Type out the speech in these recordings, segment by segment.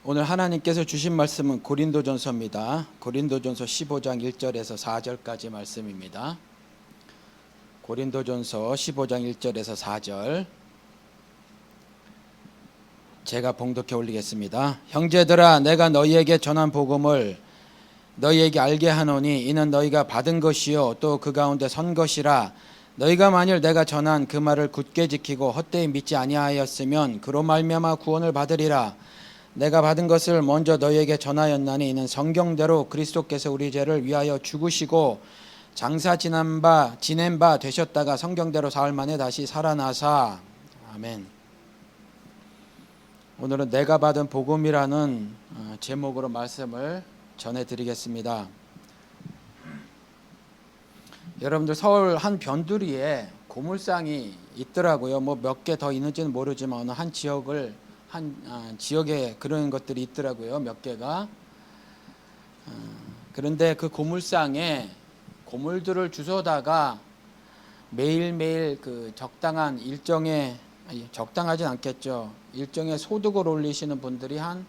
오늘 하나님께서 주신 말씀은 고린도전서입니다. 고린도전서 15장 1절에서 4절까지 말씀입니다. 고린도전서 15장 1절에서 4절 제가 봉독해 올리겠습니다. 형제들아, 내가 너희에게 전한 복음을 너희에게 알게 하노니 이는 너희가 받은 것이요 또 그 가운데 선 것이라. 너희가 만일 내가 전한 그 말을 굳게 지키고 헛되이 믿지 아니하였으면 그로 말미암아 구원을 받으리라. 내가 받은 것을 먼저 너희에게 전하였나니 이는 성경대로 그리스도께서 우리 죄를 위하여 죽으시고 장사 지낸 바 되셨다가 성경대로 사흘 만에 다시 살아나사. 아멘. 오늘은 내가 받은 복음이라는 제목으로 말씀을 전해드리겠습니다. 여러분들 서울 한 변두리에 고물상이 있더라고요. 뭐 몇 개 더 있는지는 모르지만 어느 한 지역에 그런 것들이 있더라고요. 몇 개가. 그런데 그 고물상에 고물들을 주워다가 매일매일 그 적당한 적당하진 않겠죠. 일정의 소득을 올리시는 분들이 한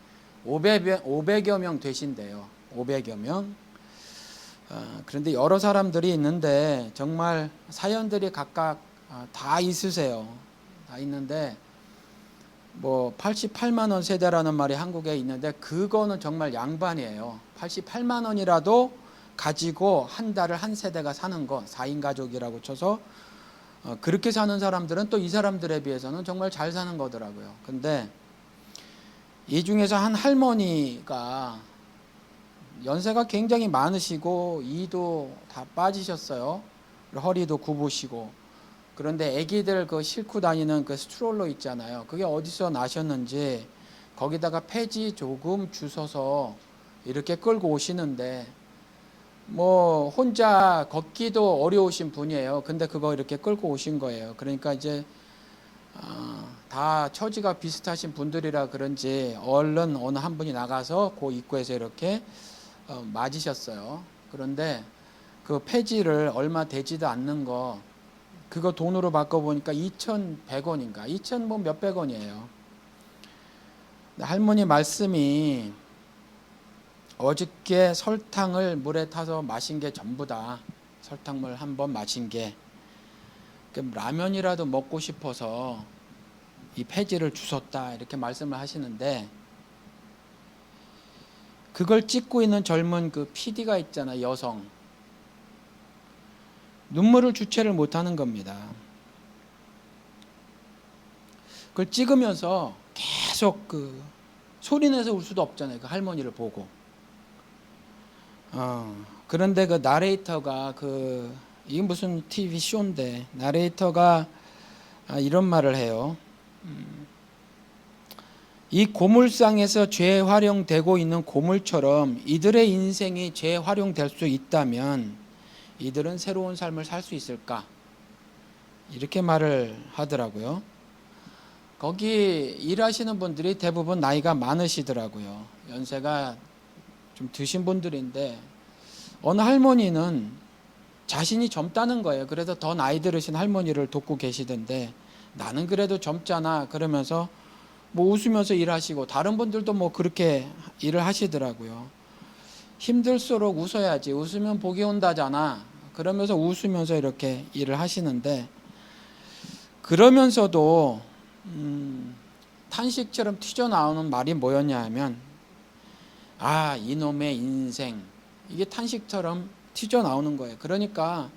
500여 명 되신대요. 500여 명. 그런데 여러 사람들이 있는데 정말 사연들이 각각 다 있으세요. 다 있는데 뭐 88만 원 세대라는 말이 한국에 있는데 그거는 정말 양반이에요. 88만 원이라도 가지고 한 달을 한 세대가 사는 거, 4인 가족이라고 쳐서 그렇게 사는 사람들은 또 이 사람들에 비해서는 정말 잘 사는 거더라고요. 근데 이 중에서 한 할머니가 연세가 굉장히 많으시고 이도 다 빠지셨어요. 허리도 굽으시고. 그런데 아기들 그 싣고 다니는 그 스트롤러 있잖아요. 그게 어디서 나셨는지 거기다가 폐지 조금 주워서 이렇게 끌고 오시는데 뭐 혼자 걷기도 어려우신 분이에요. 근데 그거 이렇게 끌고 오신 거예요. 그러니까 이제 다 처지가 비슷하신 분들이라 그런지 얼른 어느 한 분이 나가서 그 입구에서 이렇게 맞으셨어요. 그런데 그 폐지를 얼마 되지도 않는 거 그거 돈으로 바꿔보니까 2,100원인가 2,000 뭐 몇백 원이에요. 할머니 말씀이 어저께 설탕을 물에 타서 마신 게 전부다. 설탕물 한번 마신 게. 라면이라도 먹고 싶어서 이 폐지를 주웠다 이렇게 말씀을 하시는데 그걸 찍고 있는 젊은 그 PD가 있잖아, 여성. 눈물을 주체를 못하는 겁니다. 그걸 찍으면서 계속 그 소리내서 울 수도 없잖아요. 그 할머니를 보고. 그런데 그 나레이터가 이게 무슨 TV 쇼인데 나레이터가 이런 말을 해요. 이 고물상에서 재활용되고 있는 고물처럼 이들의 인생이 재활용될 수 있다면 이들은 새로운 삶을 살 수 있을까? 이렇게 말을 하더라고요. 거기 일하시는 분들이 대부분 나이가 많으시더라고요. 연세가 좀 드신 분들인데 어느 할머니는 자신이 젊다는 거예요. 그래서 더 나이 들으신 할머니를 돕고 계시던데 나는 그래도 젊잖아 그러면서 뭐 웃으면서 일하시고 다른 분들도 뭐 그렇게 일을 하시더라고요. 힘들수록 웃어야지. 웃으면 복이 온다잖아. 그러면서 웃으면서 이렇게 일을 하시는데 그러면서도 탄식처럼 튀어나오는 말이 뭐였냐 하면 이놈의 인생. 이게 탄식처럼 튀어나오는 거예요. 그러니까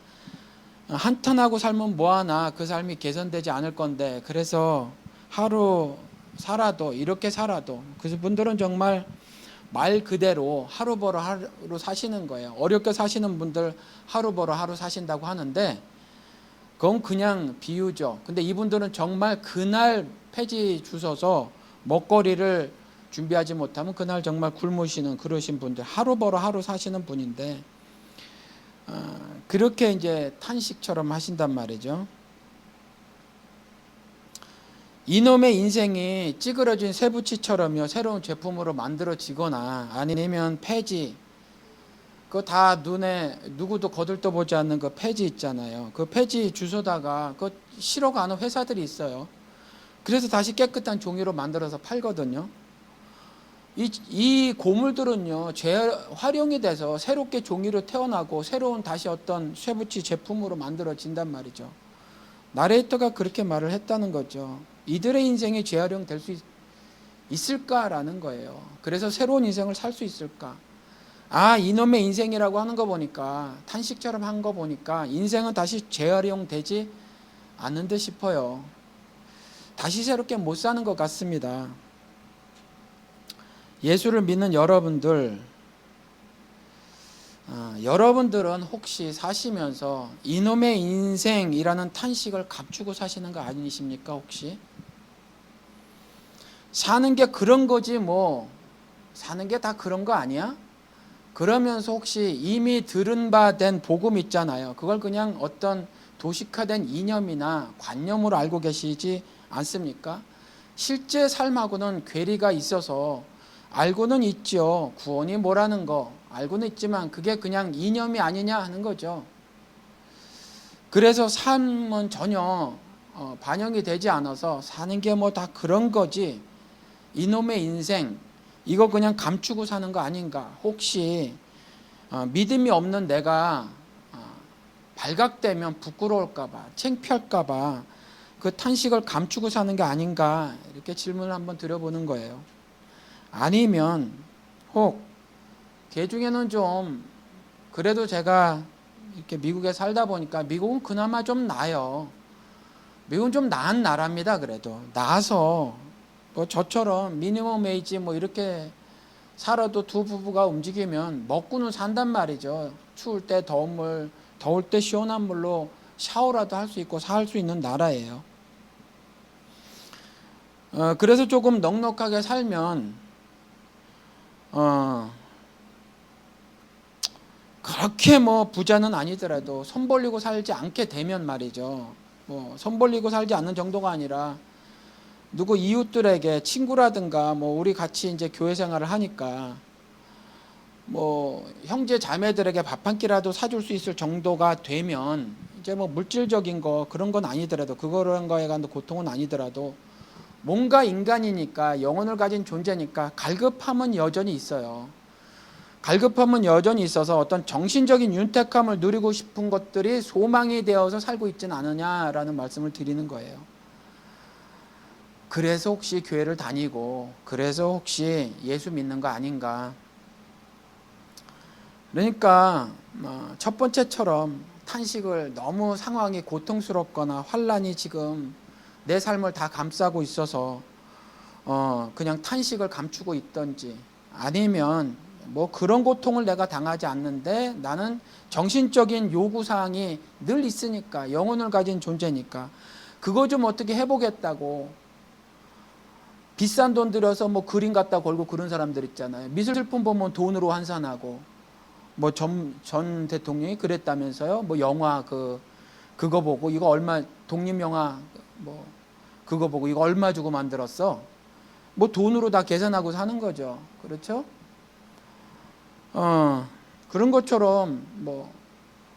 한탄하고 살면 뭐하나 그 삶이 개선되지 않을 건데 그래서 하루 살아도 이렇게 살아도 그분들은 정말 말 그대로 하루 벌어 하루 사시는 거예요. 어렵게 사시는 분들 하루 벌어 하루 사신다고 하는데 그건 그냥 비유죠. 근데 이분들은 정말 그날 폐지 주워서 먹거리를 준비하지 못하면 그날 정말 굶으시는 그러신 분들 하루 벌어 하루 사시는 분인데 그렇게 이제 탄식처럼 하신단 말이죠. 이놈의 인생이 찌그러진 쇠붙이처럼요 새로운 제품으로 만들어지거나 아니면 폐지 그거 다 눈에 누구도 거들떠보지 않는 그 폐지 있잖아요. 그 폐지 주워다가 그거 실어 가는 회사들이 있어요. 그래서 다시 깨끗한 종이로 만들어서 팔거든요. 이 고물들은요, 재활용이 돼서 새롭게 종이로 태어나고 새로운 다시 어떤 쇠붙이 제품으로 만들어진단 말이죠. 나레이터가 그렇게 말을 했다는 거죠. 이들의 인생이 재활용될 수 있을까라는 거예요. 그래서 새로운 인생을 살 수 있을까? 아, 이놈의 인생이라고 하는 거 보니까, 탄식처럼 한 거 보니까 인생은 다시 재활용되지 않는 듯 싶어요. 다시 새롭게 못 사는 것 같습니다. 예수를 믿는 여러분들, 여러분들은 혹시 사시면서 이놈의 인생이라는 탄식을 감추고 사시는 거 아니십니까? 혹시 사는 게 그런 거지 뭐 사는 게 다 그런 거 아니야? 그러면서 혹시 이미 들은 바 된 복음 있잖아요. 그걸 그냥 어떤 도식화된 이념이나 관념으로 알고 계시지 않습니까? 실제 삶하고는 괴리가 있어서 알고는 있죠. 구원이 뭐라는 거 알고는 있지만 그게 그냥 이념이 아니냐 하는 거죠. 그래서 삶은 전혀 반영이 되지 않아서 사는 게 뭐 다 그런 거지, 이놈의 인생 이거 그냥 감추고 사는 거 아닌가. 혹시 믿음이 없는 내가 발각되면 부끄러울까봐, 창피할까봐 그 탄식을 감추고 사는 게 아닌가, 이렇게 질문을 한번 드려보는 거예요. 아니면 혹 개 중에는 좀 그래도 제가 이렇게 미국에 살다 보니까 미국은 그나마 좀 나아요. 미국은 좀 나은 나라입니다. 그래도 나아서 뭐 저처럼 미니멈 웨이지 뭐 이렇게 살아도 두 부부가 움직이면 먹고는 산단 말이죠. 추울 때 더운 물, 더울 때 시원한 물로 샤워라도 할 수 있고 살 수 있는 나라예요. 그래서 조금 넉넉하게 살면 그렇게 뭐 부자는 아니더라도 손 벌리고 살지 않게 되면 말이죠. 뭐 손 벌리고 살지 않는 정도가 아니라 누구 이웃들에게, 친구라든가 뭐 우리 같이 이제 교회 생활을 하니까 뭐 형제 자매들에게 밥 한 끼라도 사줄 수 있을 정도가 되면 이제 뭐 물질적인 거 그런 건 아니더라도, 그런 거에 관한 고통은 아니더라도 뭔가 인간이니까, 영혼을 가진 존재니까 갈급함은 여전히 있어요. 갈급함은 여전히 있어서 어떤 정신적인 윤택함을 누리고 싶은 것들이 소망이 되어서 살고 있지는 않느냐라는 말씀을 드리는 거예요. 그래서 혹시 교회를 다니고, 그래서 혹시 예수 믿는 거 아닌가. 그러니까 첫 번째처럼 탄식을, 너무 상황이 고통스럽거나 환란이 지금 내 삶을 다 감싸고 있어서 그냥 탄식을 감추고 있던지, 아니면 뭐 그런 고통을 내가 당하지 않는데 나는 정신적인 요구사항이 늘 있으니까, 영혼을 가진 존재니까 그거 좀 어떻게 해보겠다고 비싼 돈 들여서 뭐 그림 갖다 걸고 그런 사람들 있잖아요. 미술품 보면 돈으로 환산하고, 뭐 전 대통령이 그랬다면서요. 뭐 영화 그거 보고 이거 얼마, 독립영화 뭐 그거 보고 이거 얼마 주고 만들었어. 뭐 돈으로 다 계산하고 사는 거죠. 그렇죠? 그런 것처럼 뭐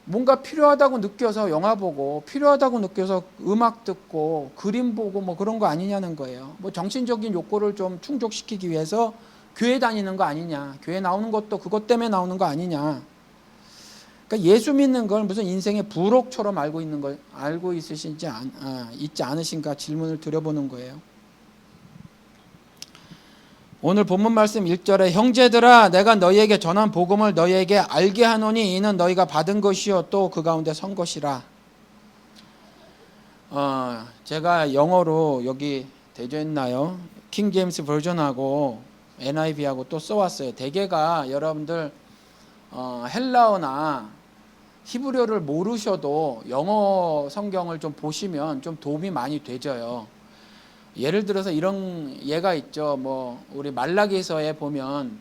뭔가 필요하다고 느껴서 영화 보고, 필요하다고 느껴서 음악 듣고 그림 보고 뭐 그런 거 아니냐는 거예요. 뭐 정신적인 욕구를 좀 충족시키기 위해서 교회 다니는 거 아니냐, 교회 나오는 것도 그것 때문에 나오는 거 아니냐. 그러니까 예수 믿는 걸 무슨 인생의 부록처럼 알고 있지 않으신가 질문을 드려보는 거예요. 오늘 본문 말씀 1절에 형제들아 내가 너희에게 전한 복음을 너희에게 알게 하노니 이는 너희가 받은 것이요 또 그 가운데 선 것이라. 제가 영어로 여기 되어 있나요? 킹 제임스 버전하고 NIV하고 또 써왔어요. 대개가 여러분들 헬라어나 히브리어를 모르셔도 영어 성경을 좀 보시면 좀 도움이 많이 되져요. 예를 들어서 이런 예가 있죠. 뭐 우리 말라기서에 보면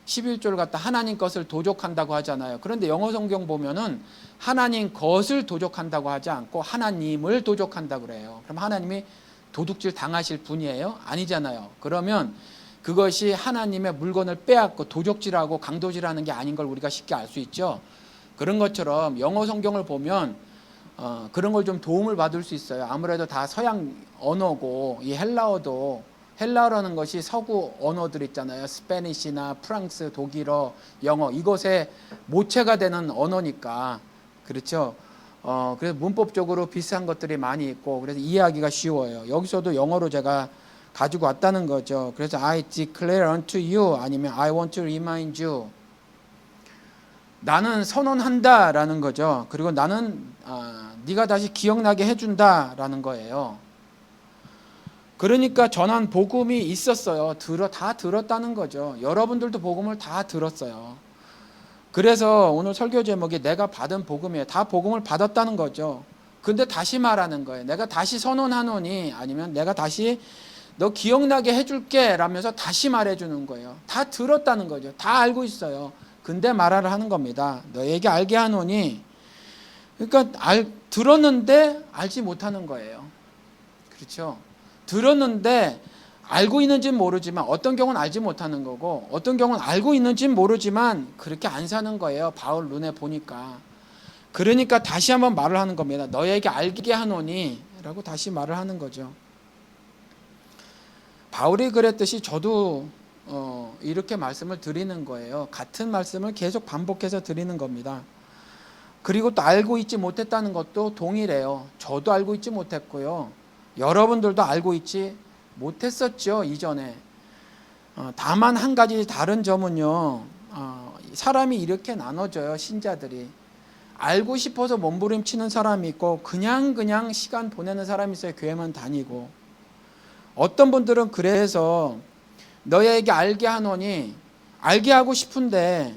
11절 갖다 하나님 것을 도적한다고 하잖아요. 그런데 영어 성경 보면은 하나님 것을 도적한다고 하지 않고 하나님을 도적한다고 그래요. 그럼 하나님이 도둑질 당하실 분이에요? 아니잖아요. 그러면 그것이 하나님의 물건을 빼앗고 도적질하고 강도질하는 게 아닌 걸 우리가 쉽게 알 수 있죠. 그런 것처럼 영어 성경을 보면 그런 걸 좀 도움을 받을 수 있어요. 아무래도 다 서양 언어고 이 헬라어도 헬라어라는 것이 서구 언어들 있잖아요. 스페니시나 프랑스, 독일어, 영어 이것의 모체가 되는 언어니까 그렇죠. 그래서 문법적으로 비슷한 것들이 많이 있고 그래서 이해하기가 쉬워요. 여기서도 영어로 제가 가지고 왔다는 거죠. 그래서 I declare unto you 아니면 I want to remind you. 나는 선언한다라는 거죠. 그리고 나는 네가 다시 기억나게 해준다라는 거예요. 그러니까 전한 복음이 있었어요. 다 들었다는 거죠. 여러분들도 복음을 다 들었어요. 그래서 오늘 설교 제목이 내가 받은 복음이에요. 다 복음을 받았다는 거죠. 근데 다시 말하는 거예요. 내가 다시 선언하노니 아니면 내가 다시 너 기억나게 해줄게 라면서 다시 말해주는 거예요. 다 들었다는 거죠. 다 알고 있어요. 근데 말하라 하는 겁니다. 너에게 알게 하노니 그러니까 들었는데 알지 못하는 거예요. 그렇죠. 들었는데 알고 있는지는 모르지만 어떤 경우는 알지 못하는 거고 어떤 경우는 알고 있는지는 모르지만 그렇게 안 사는 거예요. 바울 눈에 보니까. 그러니까 다시 한번 말을 하는 겁니다. 너에게 알게 하노니 라고 다시 말을 하는 거죠. 바울이 그랬듯이 저도 이렇게 말씀을 드리는 거예요. 같은 말씀을 계속 반복해서 드리는 겁니다. 그리고 또 알고 있지 못했다는 것도 동일해요. 저도 알고 있지 못했고요. 여러분들도 알고 있지 못했었죠, 이전에. 다만 한 가지 다른 점은요. 사람이 이렇게 나눠져요, 신자들이. 알고 싶어서 몸부림치는 사람이 있고 그냥 시간 보내는 사람이 있어요. 교회만 다니고. 어떤 분들은 그래서 너에게 알게 하노니 알게 하고 싶은데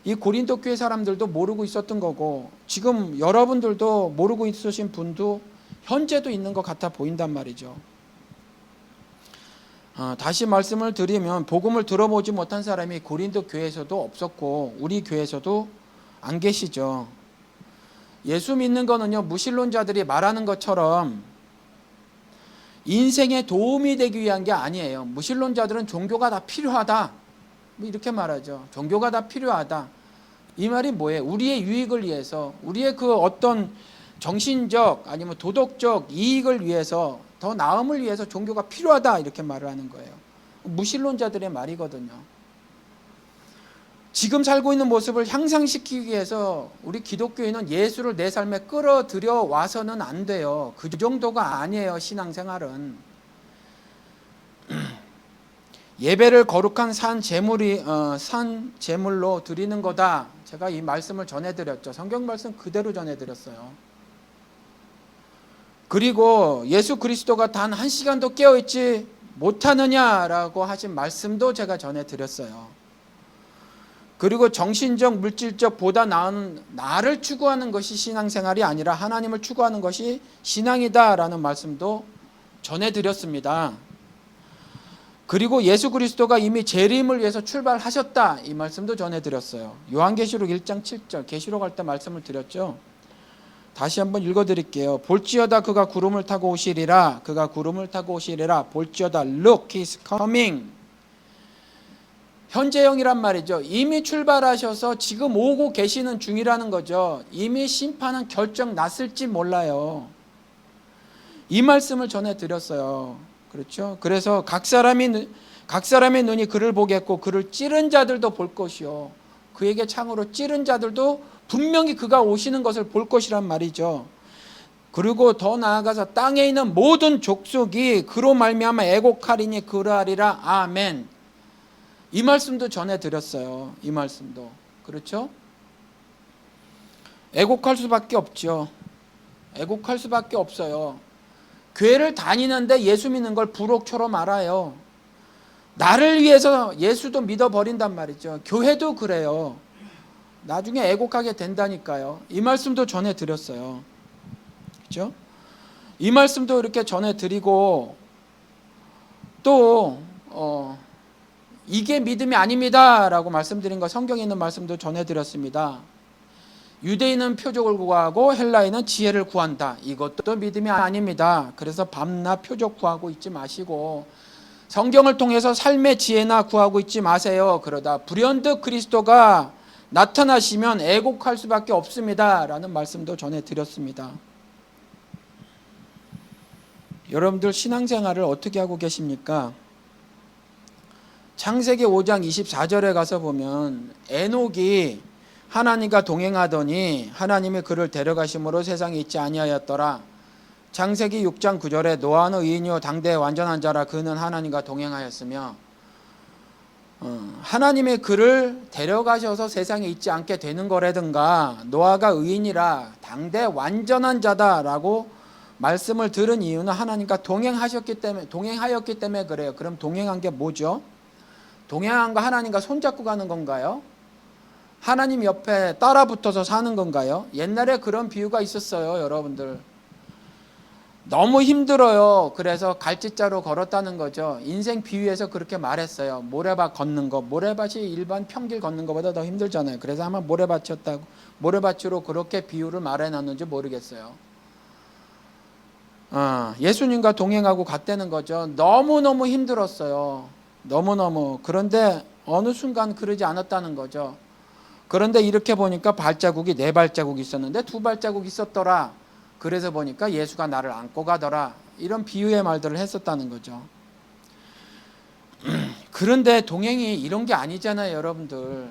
이 고린도 교회 사람들도 모르고 있었던 거고 지금 여러분들도 모르고 있으신 분도 현재도 있는 것 같아 보인단 말이죠. 다시 말씀을 드리면 복음을 들어보지 못한 사람이 고린도 교회에서도 없었고 우리 교회에서도 안 계시죠. 예수 믿는 거는요 무신론자들이 말하는 것처럼 인생에 도움이 되기 위한 게 아니에요. 무신론자들은 종교가 다 필요하다 이렇게 말하죠. 종교가 다 필요하다. 이 말이 뭐예요? 우리의 유익을 위해서 우리의 그 어떤 정신적 아니면 도덕적 이익을 위해서 더 나음을 위해서 종교가 필요하다 이렇게 말을 하는 거예요. 무신론자들의 말이거든요. 지금 살고 있는 모습을 향상시키기 위해서 우리 기독교인은 예수를 내 삶에 끌어들여 와서는 안 돼요. 그 정도가 아니에요. 신앙생활은. 예배를 거룩한 산 제물로 드리는 거다. 제가 이 말씀을 전해드렸죠. 성경 말씀 그대로 전해드렸어요. 그리고 예수 그리스도가 단 한 시간도 깨어있지 못하느냐라고 하신 말씀도 제가 전해드렸어요. 그리고 정신적, 물질적 보다 나은 나를 추구하는 것이 신앙생활이 아니라 하나님을 추구하는 것이 신앙이다라는 말씀도 전해드렸습니다. 그리고 예수 그리스도가 이미 재림을 위해서 출발하셨다 이 말씀도 전해드렸어요. 요한계시록 1장 7절 계시록 할 때 말씀을 드렸죠. 다시 한번 읽어드릴게요. 볼지어다 그가 구름을 타고 오시리라. 그가 구름을 타고 오시리라. 볼지어다 look he is coming. 현재형이란 말이죠. 이미 출발하셔서 지금 오고 계시는 중이라는 거죠. 이미 심판은 결정 났을지 몰라요. 이 말씀을 전해드렸어요. 그렇죠? 그래서 각 사람의 눈이 그를 보겠고 그를 찌른 자들도 볼 것이요. 그에게 창으로 찌른 자들도 분명히 그가 오시는 것을 볼 것이란 말이죠. 그리고 더 나아가서 땅에 있는 모든 족속이 그로 말미암아 애곡하리니 그러하리라. 아멘. 이 말씀도 전해드렸어요. 이 말씀도. 그렇죠? 애곡할 수밖에 없죠. 애곡할 수밖에 없어요. 교회를 다니는데 예수 믿는 걸 부록처럼 알아요. 나를 위해서 예수도 믿어버린단 말이죠. 교회도 그래요. 나중에 애곡하게 된다니까요. 이 말씀도 전해드렸어요. 그렇죠? 이 말씀도 이렇게 전해드리고 또 이게 믿음이 아닙니다 라고 말씀드린 거 성경에 있는 말씀도 전해드렸습니다. 유대인은 표적을 구하고 헬라인은 지혜를 구한다. 이것도 믿음이 아닙니다. 그래서 밤낮 표적 구하고 있지 마시고 성경을 통해서 삶의 지혜나 구하고 있지 마세요. 그러다 불현듯 그리스도가 나타나시면 애곡할 수밖에 없습니다 라는 말씀도 전해드렸습니다. 여러분들 신앙생활을 어떻게 하고 계십니까? 창세기 5장 24절에 가서 보면 에녹이 하나님과 동행하더니 하나님이 그를 데려가심으로 세상에 있지 아니하였더라. 창세기 6장 9절에 노아는 의인이요 당대의 완전한 자라 그는 하나님과 동행하였으며, 하나님이 그를 데려가셔서 세상에 있지 않게 되는 거라든가 노아가 의인이라 당대 완전한 자다라고 말씀을 들은 이유는 하나님과 동행하였기 때문에 그래요. 그럼 동행한 게 뭐죠? 동행한 거 하나님과 손잡고 가는 건가요? 하나님 옆에 따라 붙어서 사는 건가요? 옛날에 그런 비유가 있었어요, 여러분들. 너무 힘들어요. 그래서 갈짓자로 걸었다는 거죠. 인생 비유에서 그렇게 말했어요. 모래밭 걷는 거. 모래밭이 일반 평길 걷는 것보다 더 힘들잖아요. 그래서 아마 모래밭으로 그렇게 비유를 말해놨는지 모르겠어요. 예수님과 동행하고 갔다는 거죠. 너무너무 힘들었어요. 너무너무. 그런데 어느 순간 그러지 않았다는 거죠. 그런데 이렇게 보니까 발자국이 4발자국 있었는데 2발자국 있었더라. 그래서 보니까 예수가 나를 안고 가더라. 이런 비유의 말들을 했었다는 거죠. 그런데 동행이 이런 게 아니잖아요, 여러분들.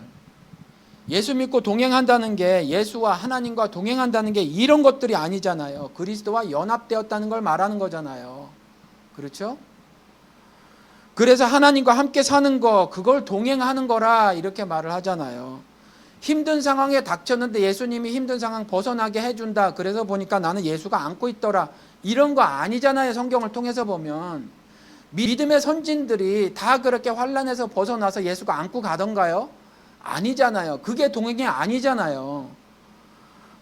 예수 믿고 동행한다는 게, 예수와 하나님과 동행한다는 게 이런 것들이 아니잖아요. 그리스도와 연합되었다는 걸 말하는 거잖아요. 그렇죠? 그래서 하나님과 함께 사는 거, 그걸 동행하는 거라 이렇게 말을 하잖아요. 힘든 상황에 닥쳤는데 예수님이 힘든 상황 벗어나게 해준다. 그래서 보니까 나는 예수가 안고 있더라. 이런 거 아니잖아요. 성경을 통해서 보면. 믿음의 선진들이 다 그렇게 환난에서 벗어나서 예수가 안고 가던가요? 아니잖아요. 그게 동행이 아니잖아요.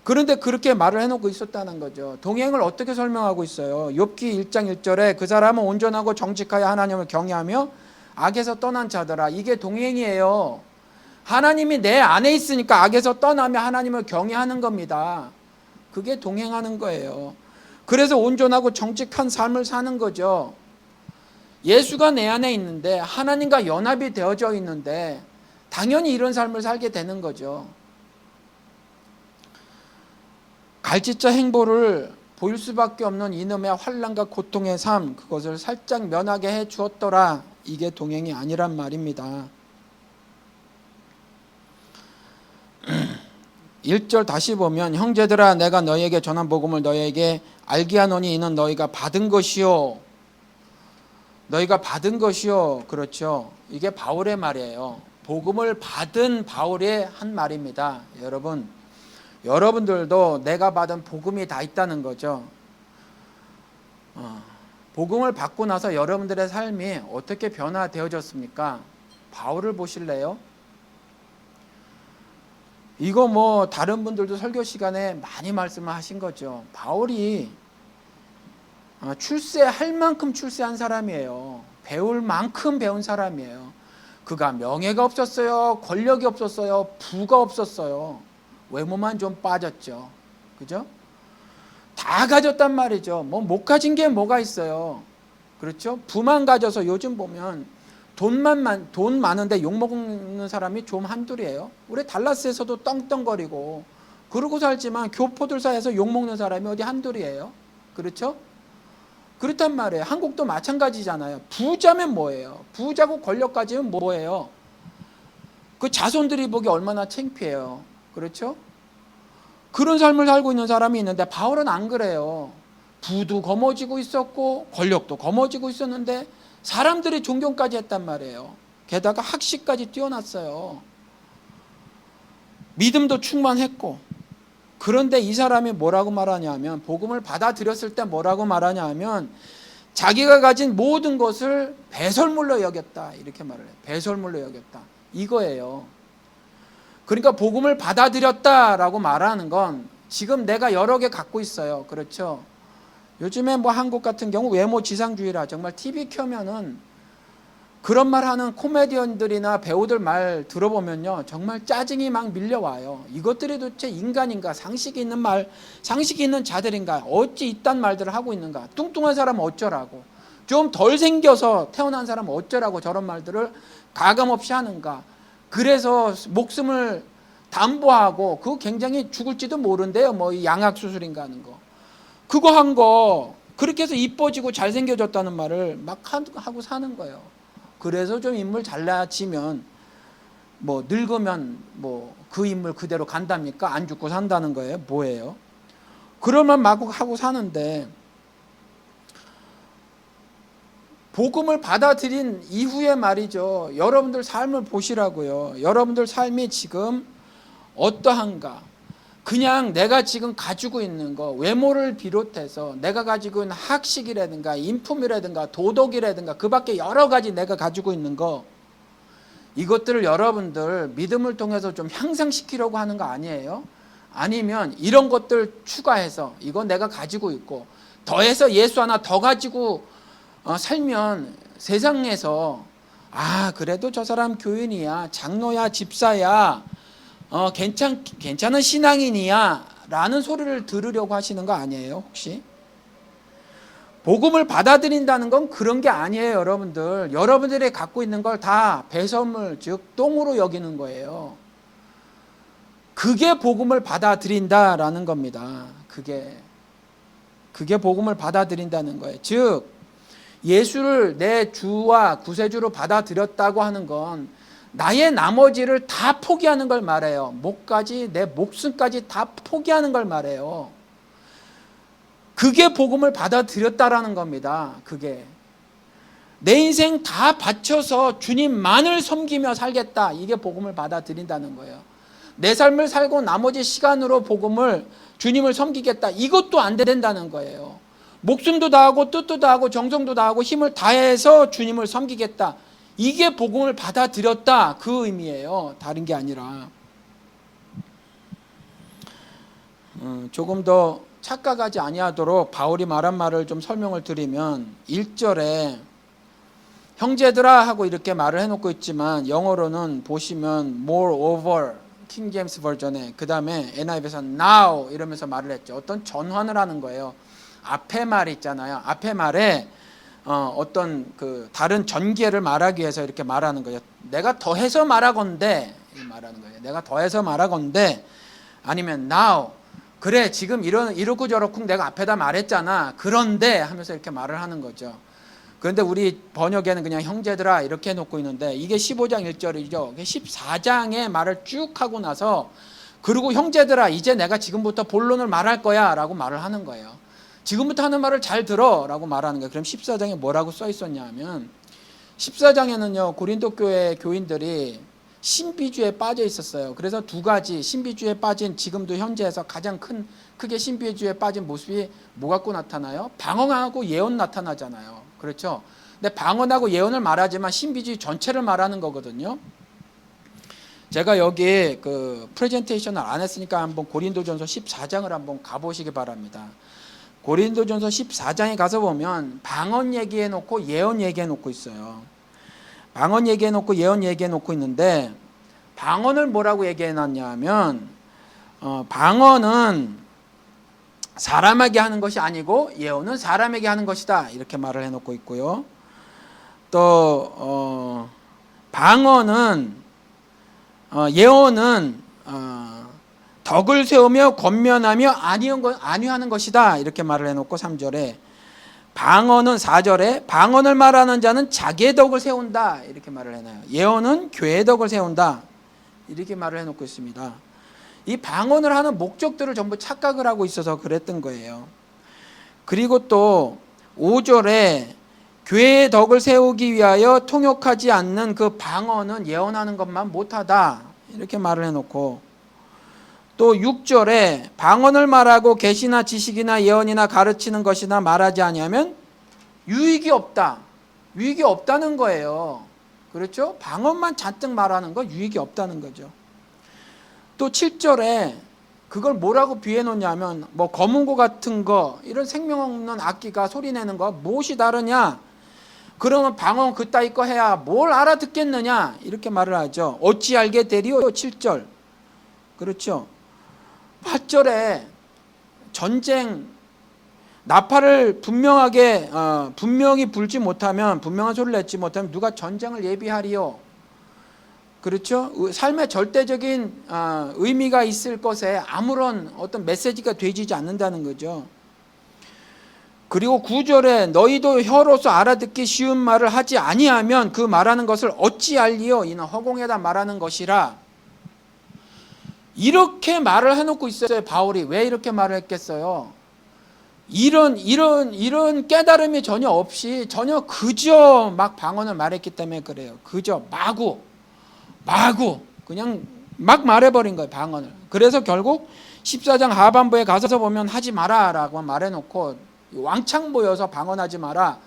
그런데 그렇게 말을 해놓고 있었다는 거죠. 동행을 어떻게 설명하고 있어요? 욥기 1장 1절에 그 사람은 온전하고 정직하여 하나님을 경외하며 악에서 떠난 자더라. 이게 동행이에요. 하나님이 내 안에 있으니까 악에서 떠나며 하나님을 경외하는 겁니다. 그게 동행하는 거예요. 그래서 온전하고 정직한 삶을 사는 거죠. 예수가 내 안에 있는데 하나님과 연합이 되어져 있는데 당연히 이런 삶을 살게 되는 거죠. 갈짓자 행보를 보일 수밖에 없는 이놈의 환난과 고통의 삶, 그것을 살짝 면하게 해 주었더라. 이게 동행이 아니란 말입니다. 1절 다시 보면 형제들아 내가 너희에게 전한 복음을 너희에게 알게 하노니 이는 너희가 받은 것이요. 너희가 받은 것이요. 그렇죠. 이게 바울의 말이에요. 복음을 받은 바울의 한 말입니다. 여러분들도 내가 받은 복음이 다 있다는 거죠. 복음을 받고 나서 여러분들의 삶이 어떻게 변화되어졌습니까? 바울을 보실래요? 이거 뭐 다른 분들도 설교 시간에 많이 말씀을 하신 거죠. 바울이 출세할 만큼 출세한 사람이에요. 배울 만큼 배운 사람이에요. 그가 명예가 없었어요. 권력이 없었어요. 부가 없었어요. 외모만 좀 빠졌죠. 그죠? 다 가졌단 말이죠. 뭐 못 가진 게 뭐가 있어요. 그렇죠? 부만 가져서 요즘 보면 돈 많은데 욕먹는 사람이 좀 한둘이에요. 우리 달라스에서도 떵떵거리고 그러고 살지만 교포들 사이에서 욕먹는 사람이 어디 한둘이에요. 그렇죠? 그렇단 말이에요. 한국도 마찬가지잖아요. 부자면 뭐예요? 부자고 권력 가지면 뭐예요? 그 자손들이 보기 얼마나 창피해요. 그렇죠? 그런 삶을 살고 있는 사람이 있는데 바울은 안 그래요. 부도 거머쥐고 있었고 권력도 거머쥐고 있었는데 사람들이 존경까지 했단 말이에요. 게다가 학식까지 뛰어났어요. 믿음도 충만했고. 그런데 이 사람이 뭐라고 말하냐면 복음을 받아들였을 때 뭐라고 말하냐면 자기가 가진 모든 것을 배설물로 여겼다. 이렇게 말을 해요. 배설물로 여겼다. 이거예요. 그러니까 복음을 받아들였다라고 말하는 건 지금 내가 여러 개 갖고 있어요. 그렇죠? 요즘에 뭐 한국 같은 경우 외모 지상주의라 정말 TV 켜면은 그런 말 하는 코미디언들이나 배우들 말 들어보면요. 정말 짜증이 막 밀려와요. 이것들이 도대체 인간인가? 상식이 있는 말, 상식이 있는 자들인가? 어찌 이딴 말들을 하고 있는가? 뚱뚱한 사람은 어쩌라고? 좀 덜 생겨서 태어난 사람은 어쩌라고 저런 말들을 가감없이 하는가? 그래서 목숨을 담보하고 그거 굉장히 죽을지도 모른대요. 뭐 이 양악수술인가 하는 거. 그거 한 거 그렇게 해서 이뻐지고 잘생겨졌다는 말을 막 하고 사는 거예요. 그래서 좀 인물 잘나치면 뭐 늙으면 뭐 그 인물 그대로 간답니까? 안 죽고 산다는 거예요? 뭐예요? 그러면 마구 하고 사는데, 복음을 받아들인 이후에 말이죠, 여러분들 삶을 보시라고요. 여러분들 삶이 지금 어떠한가? 그냥 내가 지금 가지고 있는 거, 외모를 비롯해서 내가 가지고 있는 학식이라든가 인품이라든가 도덕이라든가 그 밖에 여러 가지 내가 가지고 있는 거, 이것들을 여러분들 믿음을 통해서 좀 향상시키려고 하는 거 아니에요? 아니면 이런 것들 추가해서 이건 내가 가지고 있고 더해서 예수 하나 더 가지고 살면 세상에서 그래도 저 사람 교인이야, 장로야, 집사야, 괜찮은 신앙인이야 라는 소리를 들으려고 하시는 거 아니에요 혹시? 복음을 받아들인다는 건 그런 게 아니에요 여러분들. 여러분들이 갖고 있는 걸 다 배설물, 즉 똥으로 여기는 거예요. 그게 복음을 받아들인다라는 겁니다. 그게 복음을 받아들인다는 거예요. 즉 예수를 내 주와 구세주로 받아들였다고 하는 건 나의 나머지를 다 포기하는 걸 말해요. 목까지, 내 목숨까지 다 포기하는 걸 말해요. 그게 복음을 받아들였다라는 겁니다. 그게 내 인생 다 바쳐서 주님만을 섬기며 살겠다, 이게 복음을 받아들인다는 거예요. 내 삶을 살고 나머지 시간으로 주님을 섬기겠다, 이것도 안 된다는 거예요. 목숨도 다하고 뜻도 다하고 정성도 다하고 힘을 다해서 주님을 섬기겠다, 이게 복음을 받아들였다, 그 의미예요. 다른 게 아니라. 조금 더 착각하지 아니하도록 바울이 말한 말을 좀 설명을 드리면, 1절에 형제들아 하고 이렇게 말을 해놓고 있지만 영어로는 보시면 moreover, 킹 제임스 버전에, 그 다음에 NIV에서 now 이러면서 말을 했죠. 어떤 전환을 하는 거예요. 앞에 말 있잖아요. 앞에 말에 어떤 그 다른 전개를 말하기 위해서 이렇게 말하는 거예요. 내가 더해서 말하건대, 말하는 거예요. 내가 더해서 말하건대, 아니면 now, 그래 지금 이렇고 저렇고 내가 앞에다 말했잖아, 그런데 하면서 이렇게 말을 하는 거죠. 그런데 우리 번역에는 그냥 형제들아 이렇게 해놓고 있는데, 이게 15장 1절이죠 14장의 말을 쭉 하고 나서, 그리고 형제들아 이제 내가 지금부터 본론을 말할 거야 라고 말을 하는 거예요. 지금부터 하는 말을 잘 들어 라고 말하는 거예요. 그럼 14장에 뭐라고 써 있었냐 하면, 14장에는요 고린도 교회 교인들이 신비주의에 빠져 있었어요. 그래서 두 가지 신비주의에 빠진, 지금도 현재에서 가장 크게 신비주의에 빠진 모습이 뭐 갖고 나타나요? 방언하고 예언 나타나잖아요. 그렇죠? 근데 방언하고 예언을 말하지만 신비주의 전체를 말하는 거거든요. 제가 여기 그 프레젠테이션을 안 했으니까 한번 고린도전서 14장을 한번 가보시기 바랍니다. 고린도전서 14장에 가서 보면 방언 얘기해 놓고 예언 얘기해 놓고 있어요. 방언 얘기해 놓고 예언 얘기해 놓고 있는데, 방언을 뭐라고 얘기해 놨냐 하면, 방언은 사람에게 하는 것이 아니고 예언은 사람에게 하는 것이다, 이렇게 말을 해 놓고 있고요. 또 방언은 예언은 덕을 세우며 권면하며 안위하는 것이다, 이렇게 말을 해 놓고 3절에, 방언은 4절에 방언을 말하는 자는 자기의 덕을 세운다, 이렇게 말을 해놔요. 예언은 교회의 덕을 세운다, 이렇게 말을 해놓고 있습니다. 이 방언을 하는 목적들을 전부 착각을 하고 있어서 그랬던 거예요. 그리고 또 5절에 교회의 덕을 세우기 위하여 통역하지 않는 그 방언은 예언하는 것만 못하다, 이렇게 말을 해놓고, 또 6절에 방언을 말하고 계시나 지식이나 예언이나 가르치는 것이나 말하지 아니하면 유익이 없다, 유익이 없다는 거예요. 그렇죠? 방언만 잔뜩 말하는 거 유익이 없다는 거죠. 또 7절에 그걸 뭐라고 비해 놓냐면, 뭐 검은고 같은 거, 이런 생명 없는 악기가 소리내는 거 무엇이 다르냐, 그러면 방언 그따위 거 해야 뭘 알아듣겠느냐, 이렇게 말을 하죠. 어찌 알게 되리요, 7절. 그렇죠? 8절에 전쟁, 나팔을 분명히 불지 못하면, 분명한 소리를 냈지 못하면 누가 전쟁을 예비하리요. 그렇죠? 삶의 절대적인 의미가 있을 것에 아무런 어떤 메시지가 되지 않는다는 거죠. 그리고 9절에 너희도 혀로서 알아듣기 쉬운 말을 하지 아니하면 그 말하는 것을 어찌 알리요? 이는 허공에다 말하는 것이라. 이렇게 말을 해놓고 있어요. 바울이 왜 이렇게 말을 했겠어요? 이런 깨달음이 전혀 없이 전혀 그저 막 방언을 말했기 때문에 그래요. 그저 마구 그냥 막 말해버린 거예요, 방언을. 그래서 결국 14장 하반부에 가서 보면 하지 마라 라고 말해놓고 왕창 모여서 방언하지 마라,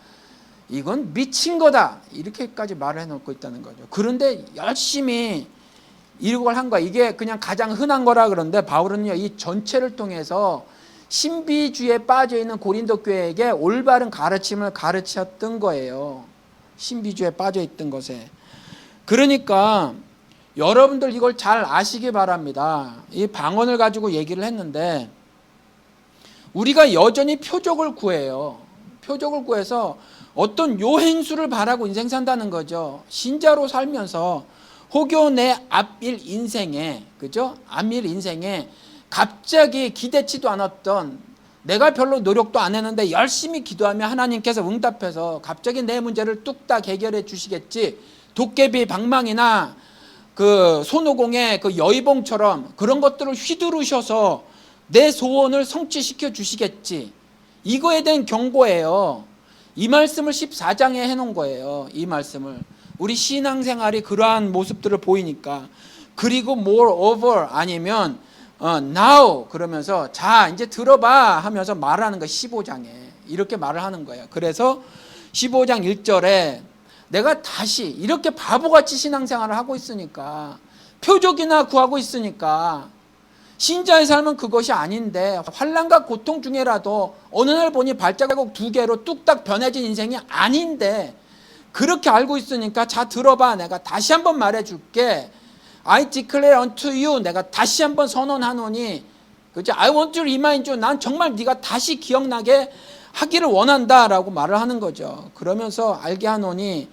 이건 미친 거다, 이렇게까지 말을 해놓고 있다는 거죠. 그런데 열심히 이걸 한 거야. 이게 그냥 가장 흔한 거라. 그런데 바울은요, 이 전체를 통해서 신비주의에 빠져있는 고린도 교회에게 올바른 가르침을 가르쳤던 거예요. 신비주의에 빠져있던 것에. 그러니까 여러분들 이걸 잘 아시기 바랍니다. 이 방언을 가지고 얘기를 했는데 우리가 여전히 표적을 구해요. 표적을 구해서 어떤 요행수를 바라고 인생 산다는 거죠. 신자로 살면서 혹여 내 앞일 인생에, 그죠? 앞일 인생에 갑자기 기대치도 않았던, 내가 별로 노력도 안 했는데 열심히 기도하면 하나님께서 응답해서 갑자기 내 문제를 뚝딱 해결해 주시겠지. 도깨비 방망이나 그 손오공의 그 여의봉처럼 그런 것들을 휘두르셔서 내 소원을 성취시켜 주시겠지. 이거에 대한 경고예요. 이 말씀을 14장에 해놓은 거예요. 이 말씀을. 우리 신앙생활이 그러한 모습들을 보이니까. 그리고 moreover 아니면 now 그러면서 자 이제 들어봐 하면서 말하는 거 15장에 이렇게 말을 하는 거예요. 그래서 15장 1절에 내가 다시 이렇게 바보같이 신앙생활을 하고 있으니까, 표적이나 구하고 있으니까, 신자의 삶은 그것이 아닌데 환난과 고통 중에라도 어느 날 보니 발자국 2개로 뚝딱 변해진 인생이 아닌데 그렇게 알고 있으니까 자 들어봐, 내가 다시 한번 말해줄게. I declare unto you, 내가 다시 한번 선언하노니, 그죠? I want to remind you, 난 정말 네가 다시 기억나게 하기를 원한다라고 말을 하는 거죠. 그러면서 알게 하노니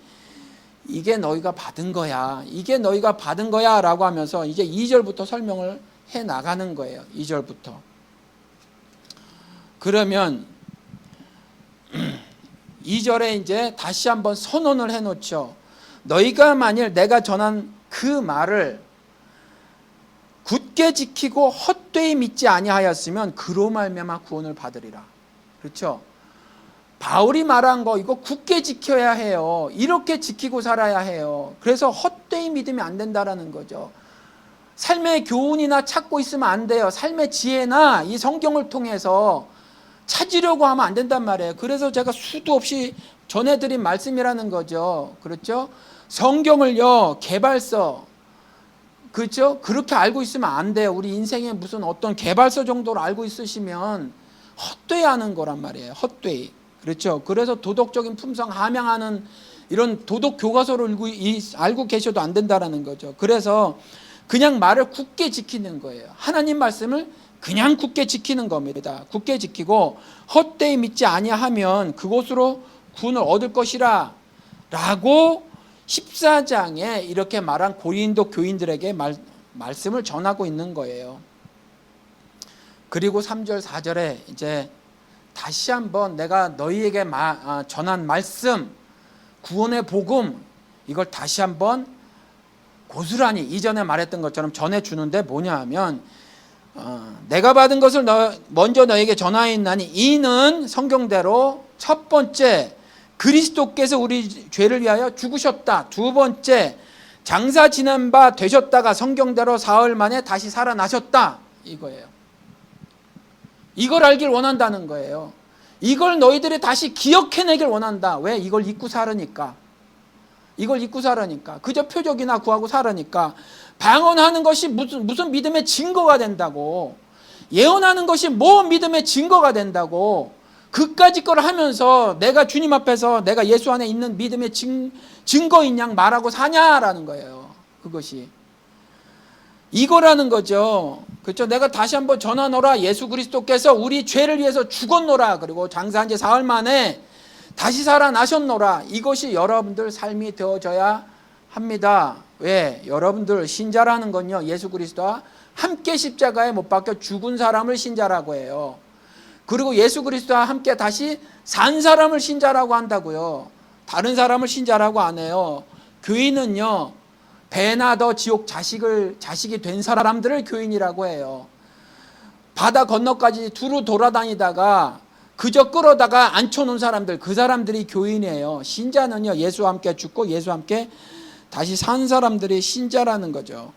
이게 너희가 받은 거야, 이게 너희가 받은 거야 라고 하면서 이제 2절부터 설명을 해 나가는 거예요. 2절부터. 그러면 2절에 이제 다시 한번 선언을 해 놓죠. 너희가 만일 내가 전한 그 말을 굳게 지키고 헛되이 믿지 아니하였으면 그로 말미암아 구원을 받으리라. 그렇죠? 바울이 말한 거 이거 굳게 지켜야 해요. 이렇게 지키고 살아야 해요. 그래서 헛되이 믿으면 안 된다라는 거죠. 삶의 교훈이나 찾고 있으면 안 돼요. 삶의 지혜나 이 성경을 통해서 찾으려고 하면 안 된단 말이에요. 그래서 제가 수도 없이 전해드린 말씀이라는 거죠. 그렇죠? 성경을요, 개발서, 그렇죠? 그렇게 알고 있으면 안 돼요. 우리 인생에 무슨 어떤 개발서 정도로 알고 있으시면 헛되이 하는 거란 말이에요. 헛되이. 그렇죠? 그래서 도덕적인 품성 함양하는 이런 도덕 교과서를 알고 계셔도 안 된다라는 거죠. 그래서 그냥 말을 굳게 지키는 거예요. 하나님 말씀을 그냥 굳게 지키는 겁니다. 굳게 지키고 헛되이 믿지 아니하면 그곳으로 구원을 얻을 것이라 라고 14장에 이렇게 말한 고린도 교인들에게 말씀을 전하고 있는 거예요. 그리고 3절 4절에 이제 다시 한번 내가 너희에게 전한 말씀, 구원의 복음, 이걸 다시 한번 고스란히 이전에 말했던 것처럼 전해주는데 뭐냐 하면 내가 받은 것을 먼저 너에게 전하였나니 이는 성경대로 첫 번째 그리스도께서 우리 죄를 위하여 죽으셨다. 두 번째 장사 지낸 바 되셨다가 성경대로 사흘 만에 다시 살아나셨다. 이거예요. 이걸 알길 원한다는 거예요. 이걸 너희들이 다시 기억해내길 원한다. 왜? 이걸 잊고 살으니까. 이걸 잊고 살으니까. 그저 표적이나 구하고 살으니까. 방언하는 것이 무슨 믿음의 증거가 된다고. 예언하는 것이 뭐 믿음의 증거가 된다고. 그까짓 걸 하면서 내가 주님 앞에서 내가 예수 안에 있는 믿음의 증거인 양 말하고 사냐라는 거예요. 그것이. 이거라는 거죠. 그렇죠? 내가 다시 한번 전하노라. 예수 그리스도께서 우리 죄를 위해서 죽었노라. 그리고 장사한 지 사흘 만에 다시 살아나셨노라. 이것이 여러분들 삶이 되어져야 합니다. 왜? 여러분들 신자라는 건요, 예수 그리스도와 함께 십자가에 못 박혀 죽은 사람을 신자라고 해요. 그리고 예수 그리스도와 함께 다시 산 사람을 신자라고 한다고요. 다른 사람을 신자라고 안 해요. 교인은요, 배나 더 지옥 자식이 된 사람들을 교인이라고 해요. 바다 건너까지 두루 돌아다니다가 그저 끌어다가 앉혀놓은 사람들, 그 사람들이 교인이에요. 신자는요, 예수와 함께 죽고 예수와 함께 다시 산 사람들이 신자라는 거죠.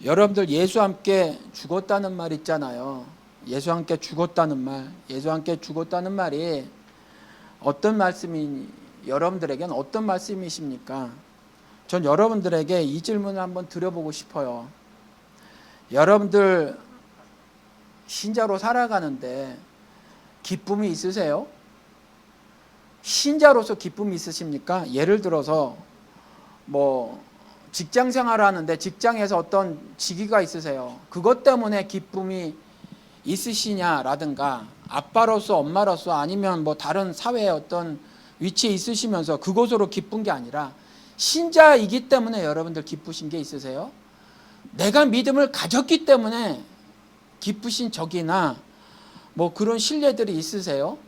여러분들 예수와 함께 죽었다는 말 있잖아요. 예수와 함께 죽었다는 말, 예수와 함께 죽었다는 말이 어떤 말씀이 여러분들에게는 어떤 말씀이십니까? 전 여러분들에게 이 질문을 한번 드려보고 싶어요. 여러분들 신자로 살아가는데 기쁨이 있으세요? 신자로서 기쁨이 있으십니까? 예를 들어서 뭐 직장 생활하는데 직장에서 어떤 직위가 있으세요. 그것 때문에 기쁨이 있으시냐라든가, 아빠로서 엄마로서 아니면 뭐 다른 사회에 어떤 위치에 있으시면서 그것으로 기쁜 게 아니라 신자이기 때문에 여러분들 기쁘신 게 있으세요? 내가 믿음을 가졌기 때문에 기쁘신 적이나 뭐 그런 신뢰들이 있으세요?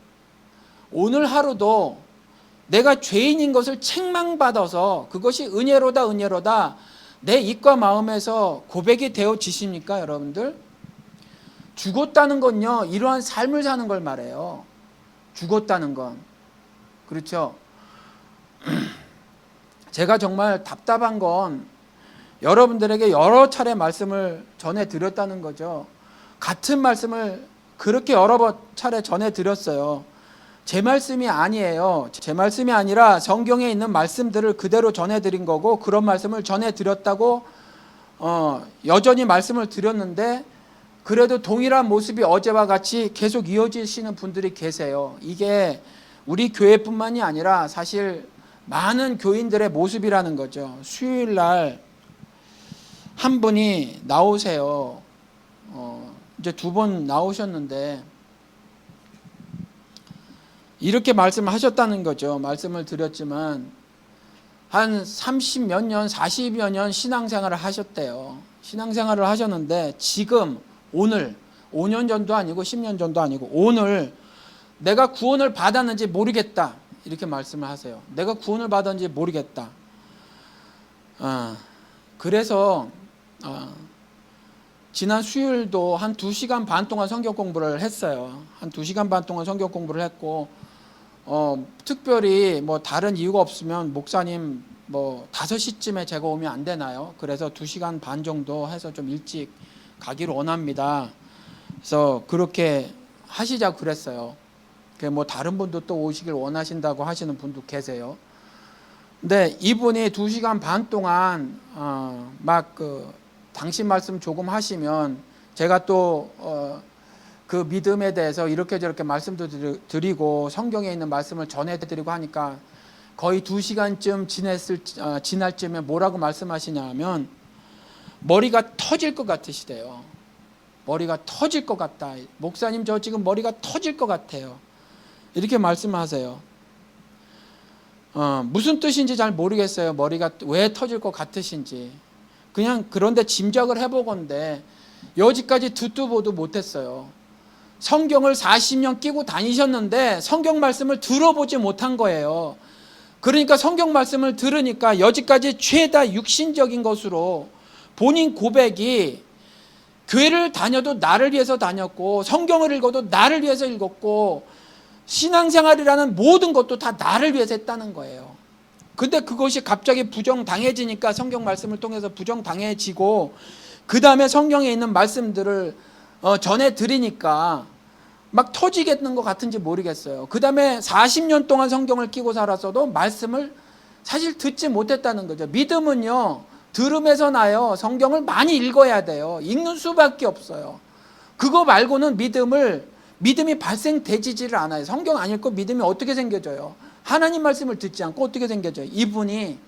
오늘 하루도 내가 죄인인 것을 책망받아서 그것이 은혜로다 은혜로다 내 입과 마음에서 고백이 되어지십니까? 여러분들? 죽었다는 건요, 이러한 삶을 사는 걸 말해요. 죽었다는 건. 그렇죠? 제가 정말 답답한 건 여러분들에게 여러 차례 말씀을 전해드렸다는 거죠. 같은 말씀을 그렇게 여러 차례 전해드렸어요. 제 말씀이 아니에요. 제 말씀이 아니라 성경에 있는 말씀들을 그대로 전해드린 거고, 그런 말씀을 전해드렸다고 여전히 말씀을 드렸는데, 그래도 동일한 모습이 어제와 같이 계속 이어지시는 분들이 계세요. 이게 우리 교회뿐만이 아니라 사실 많은 교인들의 모습이라는 거죠. 수요일 날 한 분이 나오세요. 이제 2번 나오셨는데 이렇게 말씀을 하셨다는 거죠. 말씀을 드렸지만 한 30몇 년, 40여 년 신앙생활을 하셨대요. 신앙생활을 하셨는데 지금 오늘 5년 전도 아니고 10년 전도 아니고 오늘 내가 구원을 받았는지 모르겠다, 이렇게 말씀을 하세요. 내가 구원을 받았는지 모르겠다. 그래서 지난 수요일도 한 2시간 반 동안 성경 공부를 했어요. 한 2시간 반 동안 성경 공부를 했고, 특별히 뭐 다른 이유가 없으면 목사님 뭐 5시쯤에 제가 오면 안 되나요? 그래서 2시간 반 정도 해서 좀 일찍 가기를 원합니다. 그래서 그렇게 하시자고 그랬어요. 뭐 다른 분도 또 오시길 원하신다고 하시는 분도 계세요. 근데 이분이 2시간 반 동안 막 당신 말씀 조금 하시면 제가 또 그 믿음에 대해서 이렇게 저렇게 말씀도 드리고 성경에 있는 말씀을 전해드리고 하니까 거의 2시간쯤 지날 쯤에 뭐라고 말씀하시냐면 머리가 터질 것 같으시대요. 머리가 터질 것 같다. 목사님, 저 지금 머리가 터질 것 같아요. 이렇게 말씀하세요. 무슨 뜻인지 잘 모르겠어요. 머리가 왜 터질 것 같으신지. 그냥 그런데 짐작을 해보건데 여지까지 듣도 보도 못했어요. 성경을 40년 끼고 다니셨는데 성경 말씀을 들어보지 못한 거예요. 그러니까 성경 말씀을 들으니까 여지까지 죄다 육신적인 것으로 본인 고백이 교회를 다녀도 나를 위해서 다녔고, 성경을 읽어도 나를 위해서 읽었고, 신앙생활이라는 모든 것도 다 나를 위해서 했다는 거예요. 근데 그것이 갑자기 부정당해지니까 성경 말씀을 통해서 부정당해지고, 그 다음에 성경에 있는 말씀들을 전해드리니까 막 터지겠는 것 같은지 모르겠어요. 그 다음에 40년 동안 성경을 끼고 살았어도 말씀을 사실 듣지 못했다는 거죠. 믿음은요, 들음에서 나요. 성경을 많이 읽어야 돼요. 읽는 수밖에 없어요. 그거 말고는 믿음이 발생되지를 않아요. 성경 안 읽고 믿음이 어떻게 생겨져요? 하나님 말씀을 듣지 않고 어떻게 생겨져요? 이분이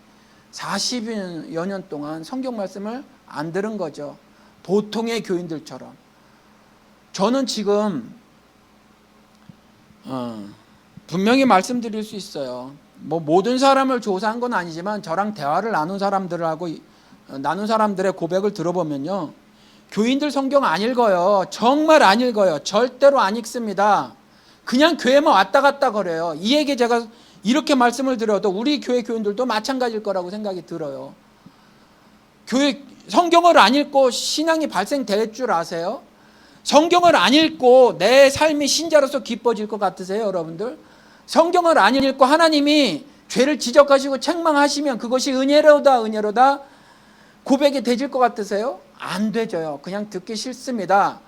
40여 년 동안 성경 말씀을 안 들은 거죠. 보통의 교인들처럼. 저는 지금 분명히 말씀드릴 수 있어요. 뭐 모든 사람을 조사한 건 아니지만 저랑 대화를 나눈 사람들하고 나눈 사람들의 고백을 들어보면요, 교인들 성경 안 읽어요. 정말 안 읽어요. 절대로 안 읽습니다. 그냥 교회만 왔다 갔다 거려요. 이 얘기 제가 이렇게 말씀을 드려도 우리 교회 교인들도 마찬가지일 거라고 생각이 들어요. 교회 성경을 안 읽고 신앙이 발생될 줄 아세요? 성경을 안 읽고 내 삶이 신자로서 기뻐질 것 같으세요, 여러분들? 성경을 안 읽고 하나님이 죄를 지적하시고 책망하시면 그것이 은혜로다, 은혜로다 고백이 되질 것 같으세요? 안 되져요. 그냥 듣기 싫습니다.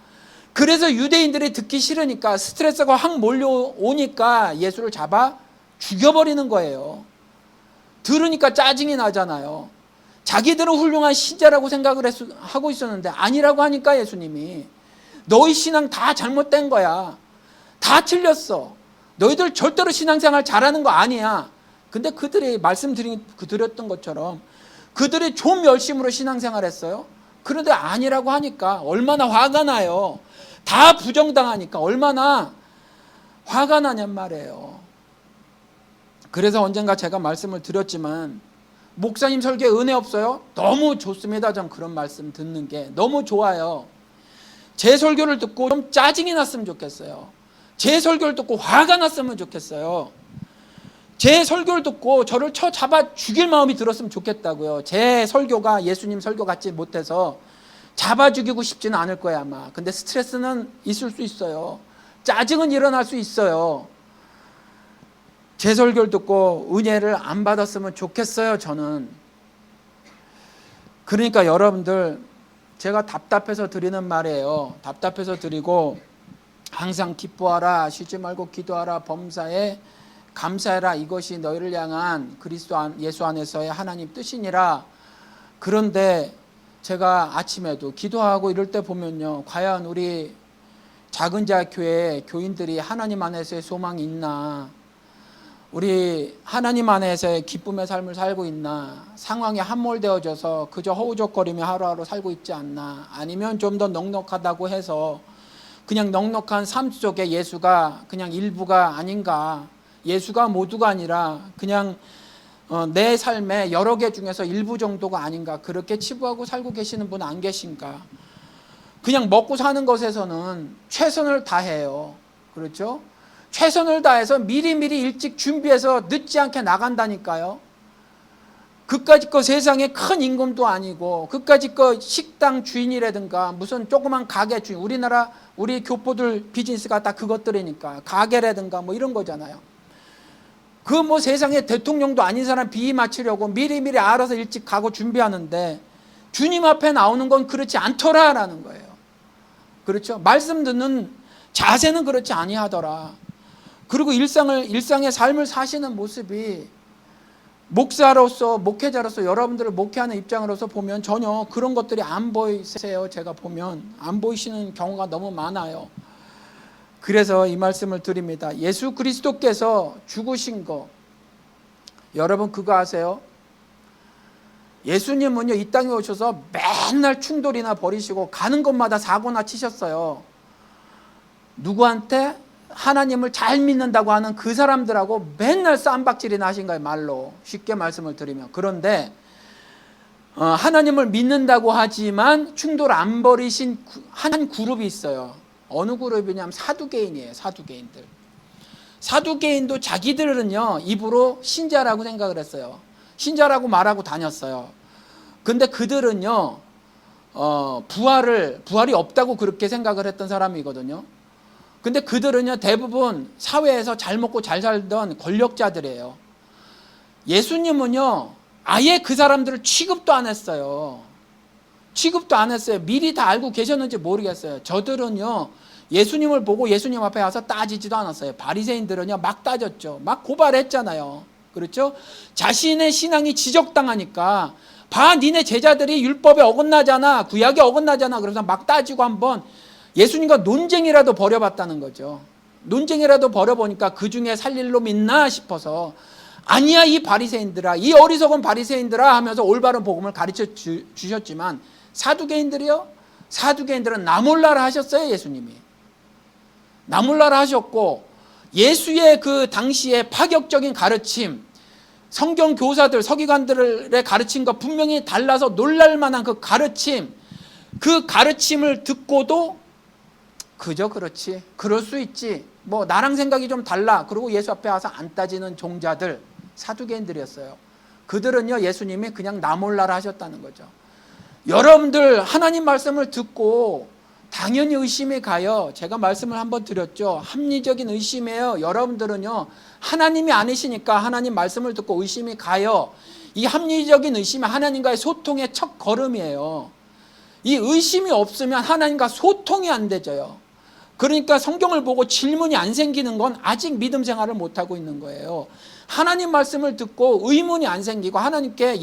그래서 유대인들이 듣기 싫으니까 스트레스가 확 몰려오니까 예수를 잡아 죽여버리는 거예요. 들으니까 짜증이 나잖아요. 자기들은 훌륭한 신자라고 생각을 하고 있었는데 아니라고 하니까 예수님이 너희 신앙 다 잘못된 거야. 다 틀렸어. 너희들 절대로 신앙생활 잘하는 거 아니야. 근데 그들이 말씀드렸던 것처럼 그들이 좀 열심으로 신앙생활 했어요. 그런데 아니라고 하니까 얼마나 화가 나요. 다 부정당하니까 얼마나 화가 나냔 말이에요. 그래서 언젠가 제가 말씀을 드렸지만 목사님 설교에 은혜 없어요? 너무 좋습니다. 전 그런 말씀 듣는 게 너무 좋아요. 제 설교를 듣고 좀 짜증이 났으면 좋겠어요. 제 설교를 듣고 화가 났으면 좋겠어요. 제 설교를 듣고 저를 쳐잡아 죽일 마음이 들었으면 좋겠다고요. 제 설교가 예수님 설교 같지 못해서 잡아 죽이고 싶지는 않을 거야 아마. 근데 스트레스는 있을 수 있어요. 짜증은 일어날 수 있어요. 제 설교를 듣고 은혜를 안 받았으면 좋겠어요, 저는. 그러니까 여러분들, 제가 답답해서 드리는 말이에요. 답답해서 드리고 항상 기뻐하라, 쉬지 말고 기도하라, 범사에 감사해라. 이것이 너희를 향한 예수 안에서의 하나님 뜻이니라. 그런데 제가 아침에도 기도하고 이럴 때 보면요, 과연 우리 작은 자 교회 교인들이 하나님 안에서의 소망이 있나? 우리 하나님 안에서의 기쁨의 삶을 살고 있나? 상황에 함몰되어져서 그저 허우적거리며 하루하루 살고 있지 않나? 아니면 좀 더 넉넉하다고 해서 그냥 넉넉한 삶 속에 예수가 그냥 일부가 아닌가? 예수가 모두가 아니라 그냥 내 삶의 여러 개 중에서 일부 정도가 아닌가? 그렇게 치부하고 살고 계시는 분 안 계신가? 그냥 먹고 사는 것에서는 최선을 다해요. 그렇죠? 최선을 다해서 미리미리 일찍 준비해서 늦지 않게 나간다니까요. 그까짓 거 세상에 큰 임금도 아니고 그까짓 거 식당 주인이라든가 무슨 조그만 가게 주인, 우리 교포들 비즈니스가 다 그것들이니까 가게라든가 뭐 이런 거잖아요. 그 뭐 세상에 대통령도 아닌 사람 비위 맞추려고 미리미리 알아서 일찍 가고 준비하는데 주님 앞에 나오는 건 그렇지 않더라라는 거예요. 그렇죠? 말씀 듣는 자세는 그렇지 아니하더라. 그리고 일상의 삶을 사시는 모습이 목사로서, 목회자로서, 여러분들을 목회하는 입장으로서 보면 전혀 그런 것들이 안 보이세요. 제가 보면 안 보이시는 경우가 너무 많아요. 그래서 이 말씀을 드립니다. 예수 그리스도께서 죽으신 거, 여러분 그거 아세요? 예수님은요, 이 땅에 오셔서 맨날 충돌이나 벌이시고 가는 곳마다 사고나 치셨어요. 누구한테? 하나님을 잘 믿는다고 하는 그 사람들하고 맨날 쌈박질이나 하신 거예요, 말로. 쉽게 말씀을 드리면. 그런데 하나님을 믿는다고 하지만 충돌 안 벌이신 한 그룹이 있어요. 어느 그룹이냐면 사두개인이에요. 사두개인들. 사두개인도 자기들은요, 입으로 신자라고 생각을 했어요. 신자라고 말하고 다녔어요. 근데 그들은요, 부활이 없다고 그렇게 생각을 했던 사람이거든요. 근데 그들은요, 대부분 사회에서 잘 먹고 잘 살던 권력자들이에요. 예수님은요, 아예 그 사람들을 취급도 안 했어요. 취급도 안 했어요. 미리 다 알고 계셨는지 모르겠어요. 저들은요, 예수님을 보고 예수님 앞에 와서 따지지도 않았어요. 바리새인들은요, 막 따졌죠. 막 고발했잖아요. 그렇죠? 자신의 신앙이 지적당하니까 봐, 니네 제자들이 율법에 어긋나잖아, 구약에 어긋나잖아. 그래서 막 따지고 한번 예수님과 논쟁이라도 벌여봤다는 거죠. 논쟁이라도 벌여보니까 그 중에 살릴 놈 있나 싶어서 아니야 이 바리새인들아, 이 어리석은 바리새인들아 하면서 올바른 복음을 가르쳐 주셨지만 사두개인들이요? 사두개인들은 나 몰라라 하셨어요. 예수님이 나 몰라라 하셨고 예수의 그 당시의 파격적인 가르침, 성경 교사들, 서기관들의 가르침과 분명히 달라서 놀랄 만한 그 가르침을 듣고도 그저 그렇지, 그럴 수 있지, 뭐 나랑 생각이 좀 달라, 그리고 예수 앞에 와서 안 따지는 종자들, 사두개인들이었어요. 그들은요, 예수님이 그냥 나 몰라라 하셨다는 거죠. 여러분들 하나님 말씀을 듣고 당연히 의심이 가요. 제가 말씀을 한번 드렸죠. 합리적인 의심이에요. 여러분들은요, 하나님이 아니시니까 하나님 말씀을 듣고 의심이 가요. 이 합리적인 의심이 하나님과의 소통의 첫 걸음이에요. 이 의심이 없으면 하나님과 소통이 안 되져요. 그러니까 성경을 보고 질문이 안 생기는 건 아직 믿음 생활을 못하고 있는 거예요. 하나님 말씀을 듣고 의문이 안 생기고 하나님께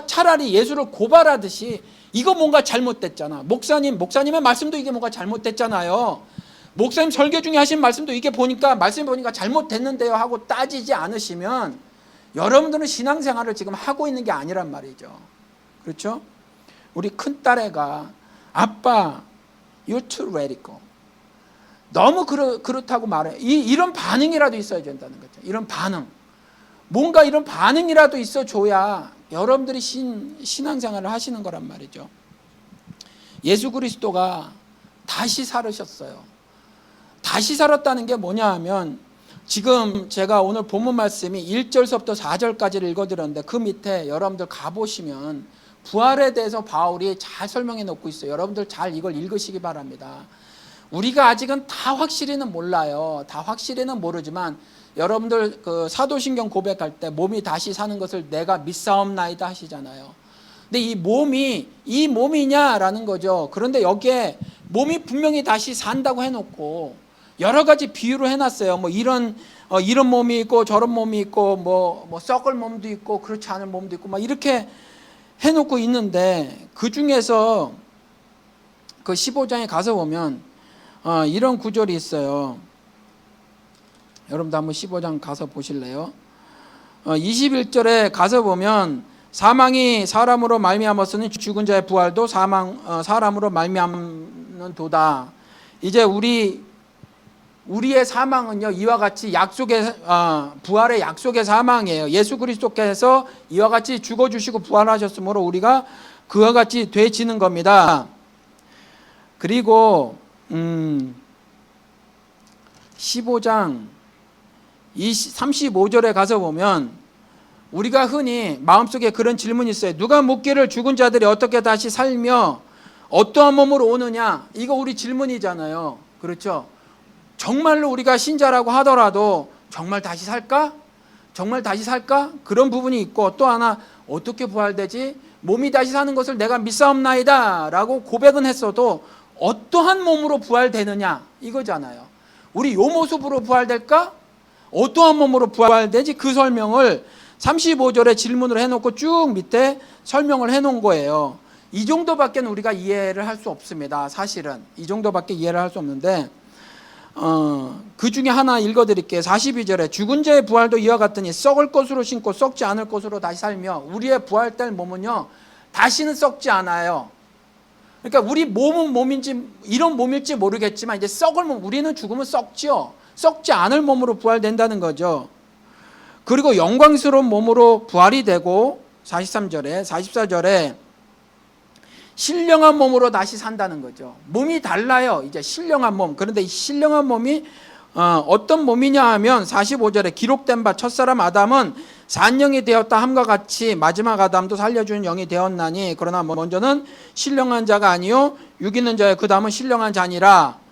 차라리 예수를 고발하듯이 이거 뭔가 잘못됐잖아. 목사님의 말씀도 이게 뭔가 잘못됐잖아요. 목사님 설교 중에 하신 말씀도 이게 말씀 보니까 잘못됐는데요 하고 따지지 않으시면 여러분들은 신앙생활을 지금 하고 있는 게 아니란 말이죠. 그렇죠? 우리 큰딸애가 아빠 you're too radical. 너무 그렇다고 말해. 이런 반응이라도 있어야 된다는 거죠. 이런 반응. 뭔가 이런 반응이라도 있어줘야 여러분들이 신앙생활을 하시는 거란 말이죠. 예수 그리스도가 다시 살으셨어요. 다시 살았다는 게 뭐냐 하면 지금 제가 오늘 본문 말씀이 1절서부터 4절까지를 읽어드렸는데 그 밑에 여러분들 가보시면 부활에 대해서 바울이 잘 설명해 놓고 있어요. 여러분들 잘 이걸 읽으시기 바랍니다. 우리가 아직은 다 확실히는 몰라요. 다 확실히는 모르지만 여러분들 그 사도신경 고백할 때 몸이 다시 사는 것을 내가 믿사옵나이다 하시잖아요. 근데 이 몸이냐라는 거죠. 그런데 여기에 몸이 분명히 다시 산다고 해놓고 여러 가지 비유를 해놨어요. 뭐 이런 몸이 있고 저런 몸이 있고 뭐 썩을 몸도 있고 그렇지 않은 몸도 있고 막 이렇게 해놓고 있는데 그 중에서 그 15장에 가서 보면 이런 구절이 있어요. 여러분도 한번 15장 가서 보실래요? 21절에 가서 보면 사망이 사람으로 말미암았으니 죽은 자의 부활도 사람으로 말미암는 도다. 이제 우리의 사망은요 이와 같이 부활의 약속의 사망이에요. 예수 그리스도께서 이와 같이 죽어주시고 부활하셨으므로 우리가 그와 같이 되지는 겁니다. 그리고 15장 35절에 가서 보면 우리가 흔히 마음속에 그런 질문이 있어요. 누가 묻기를 죽은 자들이 어떻게 다시 살며 어떠한 몸으로 오느냐, 이거 우리 질문이잖아요. 그렇죠? 정말로 우리가 신자라고 하더라도 정말 다시 살까? 정말 다시 살까? 그런 부분이 있고, 또 하나 어떻게 부활되지? 몸이 다시 사는 것을 내가 믿사옵나이다 라고 고백은 했어도 어떠한 몸으로 부활되느냐 이거잖아요. 우리 요 모습으로 부활될까? 어떠한 몸으로 부활되지? 그 설명을 35절에 질문을 해놓고 쭉 밑에 설명을 해놓은 거예요. 이 정도밖에 우리가 이해를 할 수 없습니다. 사실은 이 정도밖에 이해를 할 수 없는데 그 중에 하나 읽어드릴게요. 42절에 죽은 자의 부활도 이와 같으니 썩을 것으로 신고 썩지 않을 것으로 다시 살며, 우리의 부활될 몸은요 다시는 썩지 않아요. 그러니까 우리 몸은 몸인지 이런 몸일지 모르겠지만 이제 썩을 몸, 우리는 죽으면 썩지요. 썩지 않을 몸으로 부활된다는 거죠. 그리고 영광스러운 몸으로 부활이 되고 43절에 44절에 신령한 몸으로 다시 산다는 거죠. 몸이 달라요. 이제 신령한 몸. 그런데 이 신령한 몸이 어떤 몸이냐 하면 45절에 기록된 바 첫사람 아담은 산영이 되었다 함과 같이 마지막 아담도 살려주는 영이 되었나니 그러나 먼저는 신령한 자가 아니요 육 있는 자요 그 다음은 신령한 자니라.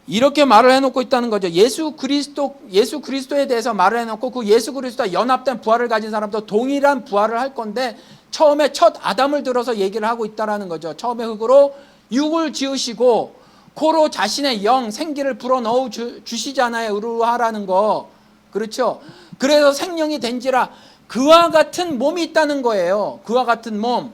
이렇게 말을 해놓고 있다는 거죠. 예수 그리스도에 대해서 말을 해놓고 그 예수 그리스도와 연합된 부활을 가진 사람도 동일한 부활을 할 건데 처음에 첫 아담을 들어서 얘기를 하고 있다는 거죠. 처음에 흙으로 육을 지으시고 코로 자신의 영, 생기를 불어넣어 주시잖아요. 의루하라는 거. 그렇죠? 그래서 생명이 된지라 그와 같은 몸이 있다는 거예요. 그와 같은 몸.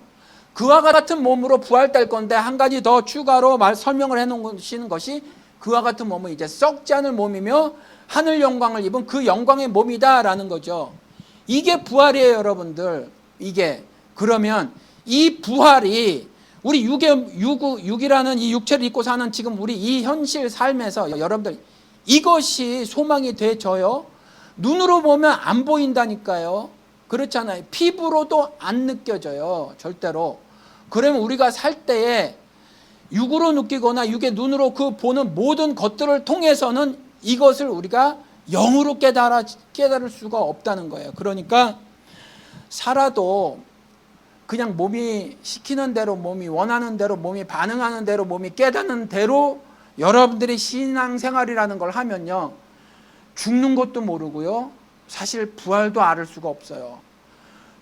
그와 같은 몸으로 부활될 건데 한 가지 더 추가로 설명을 해놓으시는 것이 그와 같은 몸은 이제 썩지 않을 몸이며 하늘 영광을 입은 그 영광의 몸이다라는 거죠. 이게 부활이에요, 여러분들. 이게. 그러면 이 부활이 우리 육이라는 이 육체를 입고 사는 지금 우리 이 현실 삶에서 여러분들 이것이 소망이 되져요? 눈으로 보면 안 보인다니까요. 그렇잖아요. 피부로도 안 느껴져요. 절대로. 그러면 우리가 살 때에 육으로 느끼거나 육의 눈으로 그 보는 모든 것들을 통해서는 이것을 우리가 영으로 깨달을 수가 없다는 거예요. 그러니까 살아도 그냥 몸이 시키는 대로, 몸이 원하는 대로, 몸이 반응하는 대로, 몸이 깨닫는 대로 여러분들이 신앙생활이라는 걸 하면요, 죽는 것도 모르고요, 사실 부활도 알 수가 없어요.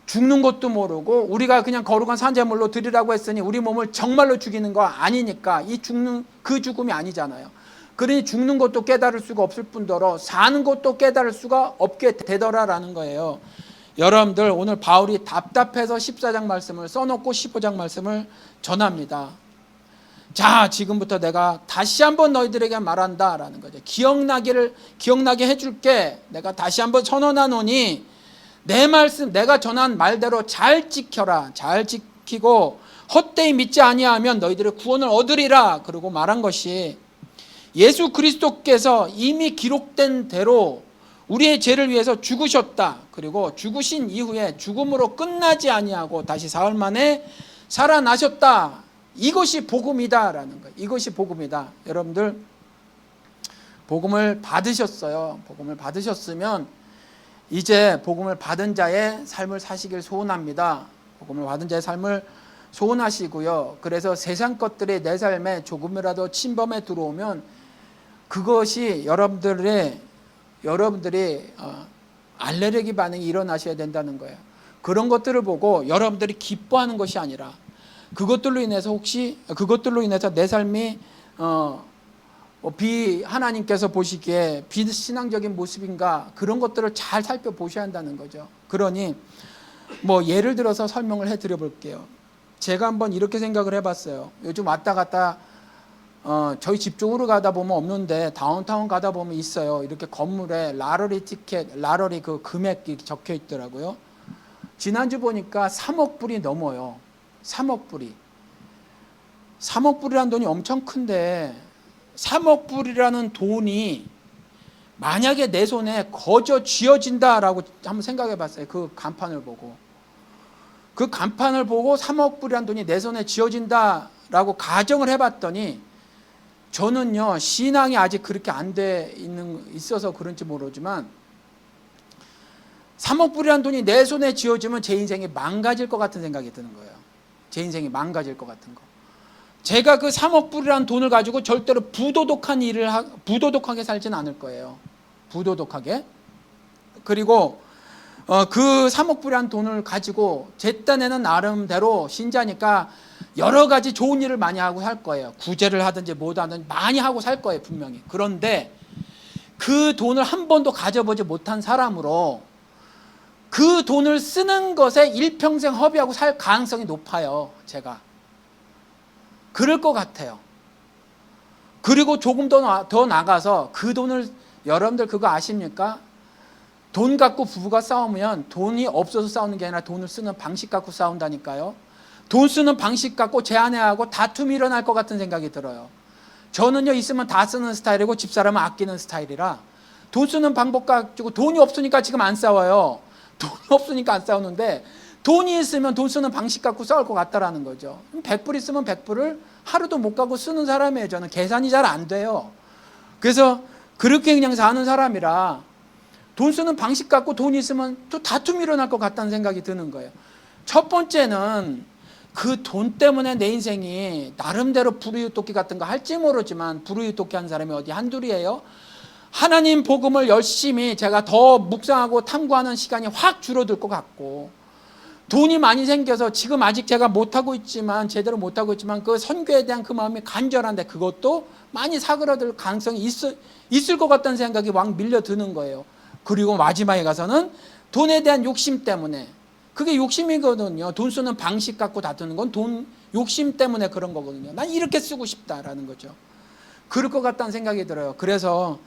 죽는 것도 모르고 우리가 그냥 거룩한 산재물로 드리라고 했으니 우리 몸을 정말로 죽이는 거 아니니까 이 죽는 그 죽음이 아니잖아요. 그러니 죽는 것도 깨달을 수가 없을 뿐더러 사는 것도 깨달을 수가 없게 되더라라는 거예요. 여러분들 오늘 바울이 답답해서 14장 말씀을 써놓고 15장 말씀을 전합니다. 자, 지금부터 내가 다시 한번 너희들에게 말한다라는 거죠. 기억나게 해줄게. 내가 다시 한번 선언하노니 내 말씀, 내가 전한 말대로 잘 지켜라. 잘 지키고 헛되이 믿지 아니하면 너희들의 구원을 얻으리라. 그리고 말한 것이 예수 그리스도께서 이미 기록된 대로 우리의 죄를 위해서 죽으셨다. 그리고 죽으신 이후에 죽음으로 끝나지 아니하고 다시 사흘 만에 살아나셨다. 이것이 복음이다라는 거예요. 이것이 복음이다. 여러분들 복음을 받으셨어요. 복음을 받으셨으면 이제 복음을 받은 자의 삶을 사시길 소원합니다. 복음을 받은 자의 삶을 소원하시고요. 그래서 세상 것들이 내 삶에 조금이라도 침범에 들어오면 그것이 여러분들이 알레르기 반응이 일어나셔야 된다는 거예요. 그런 것들을 보고 여러분들이 기뻐하는 것이 아니라 그것들로 인해서 내 삶이 하나님께서 보시기에 비신앙적인 모습인가 그런 것들을 잘 살펴보셔야 한다는 거죠. 그러니 예를 들어서 설명을 해드려 볼게요. 제가 한번 이렇게 생각을 해봤어요. 요즘 왔다 갔다 저희 집 쪽으로 가다 보면 없는데 다운타운 가다 보면 있어요. 이렇게 건물에 라러리 티켓, 라러리 그 금액이 적혀 있더라고요. 지난주 보니까 3억 불이 넘어요. 3억 불이. 3억 불이라는 돈이 엄청 큰데 3억 불이라는 돈이 만약에 내 손에 거저 쥐어진다라고 한번 생각해 봤어요. 그 간판을 보고. 그 간판을 보고 3억 불이라는 돈이 내 손에 쥐어진다라고 가정을 해봤더니 저는요, 신앙이 아직 그렇게 안 돼 있어서 그런지 모르지만 3억 불이라는 돈이 내 손에 쥐어지면 제 인생이 망가질 것 같은 생각이 드는 거예요. 제 인생이 망가질 것 같은 거. 제가 그 3억 불이라는 돈을 가지고 절대로 부도덕하게 살지는 않을 거예요. 부도덕하게. 그리고 그 3억 불이라는 돈을 가지고 제 딴에는 나름대로 신자니까 여러 가지 좋은 일을 많이 하고 살 거예요. 구제를 하든지 뭐도 하든지 많이 하고 살 거예요, 분명히. 그런데 그 돈을 한 번도 가져보지 못한 사람으로 그 돈을 쓰는 것에 일평생 허비하고 살 가능성이 높아요, 제가. 그럴 것 같아요. 그리고 조금 더 나가서 그 돈을, 여러분들 그거 아십니까? 돈 갖고 부부가 싸우면 돈이 없어서 싸우는 게 아니라 돈을 쓰는 방식 갖고 싸운다니까요. 돈 쓰는 방식 갖고 제 아내하고 다툼이 일어날 것 같은 생각이 들어요. 저는요, 있으면 다 쓰는 스타일이고 집사람은 아끼는 스타일이라 돈 쓰는 방법 가지고 돈이 없으니까 지금 안 싸워요. 돈이 없으니까 안 싸우는데 돈이 있으면 돈 쓰는 방식 갖고 싸울 것 같다라는 거죠. 100불 있으면 100불을 하루도 못 가고 쓰는 사람이에요. 저는 계산이 잘 안 돼요. 그래서 그렇게 그냥 사는 사람이라 돈 쓰는 방식 갖고 돈이 있으면 또 다툼이 일어날 것 같다는 생각이 드는 거예요. 첫 번째는 그 돈 때문에 내 인생이 나름대로 불우유토끼 같은 거 할지 모르지만 불우유토끼 하는 사람이 어디 한둘이에요. 하나님 복음을 열심히 제가 더 묵상하고 탐구하는 시간이 확 줄어들 것 같고, 돈이 많이 생겨서 지금 아직 제가 제대로 못하고 있지만 그 선교에 대한 그 마음이 간절한데 그것도 많이 사그라들 가능성이 있을 것 같다는 생각이 막 밀려드는 거예요. 그리고 마지막에 가서는 돈에 대한 욕심 때문에, 그게 욕심이거든요. 돈 쓰는 방식 갖고 다투는 건 돈 욕심 때문에 그런 거거든요. 난 이렇게 쓰고 싶다라는 거죠. 그럴 것 같다는 생각이 들어요. 그래서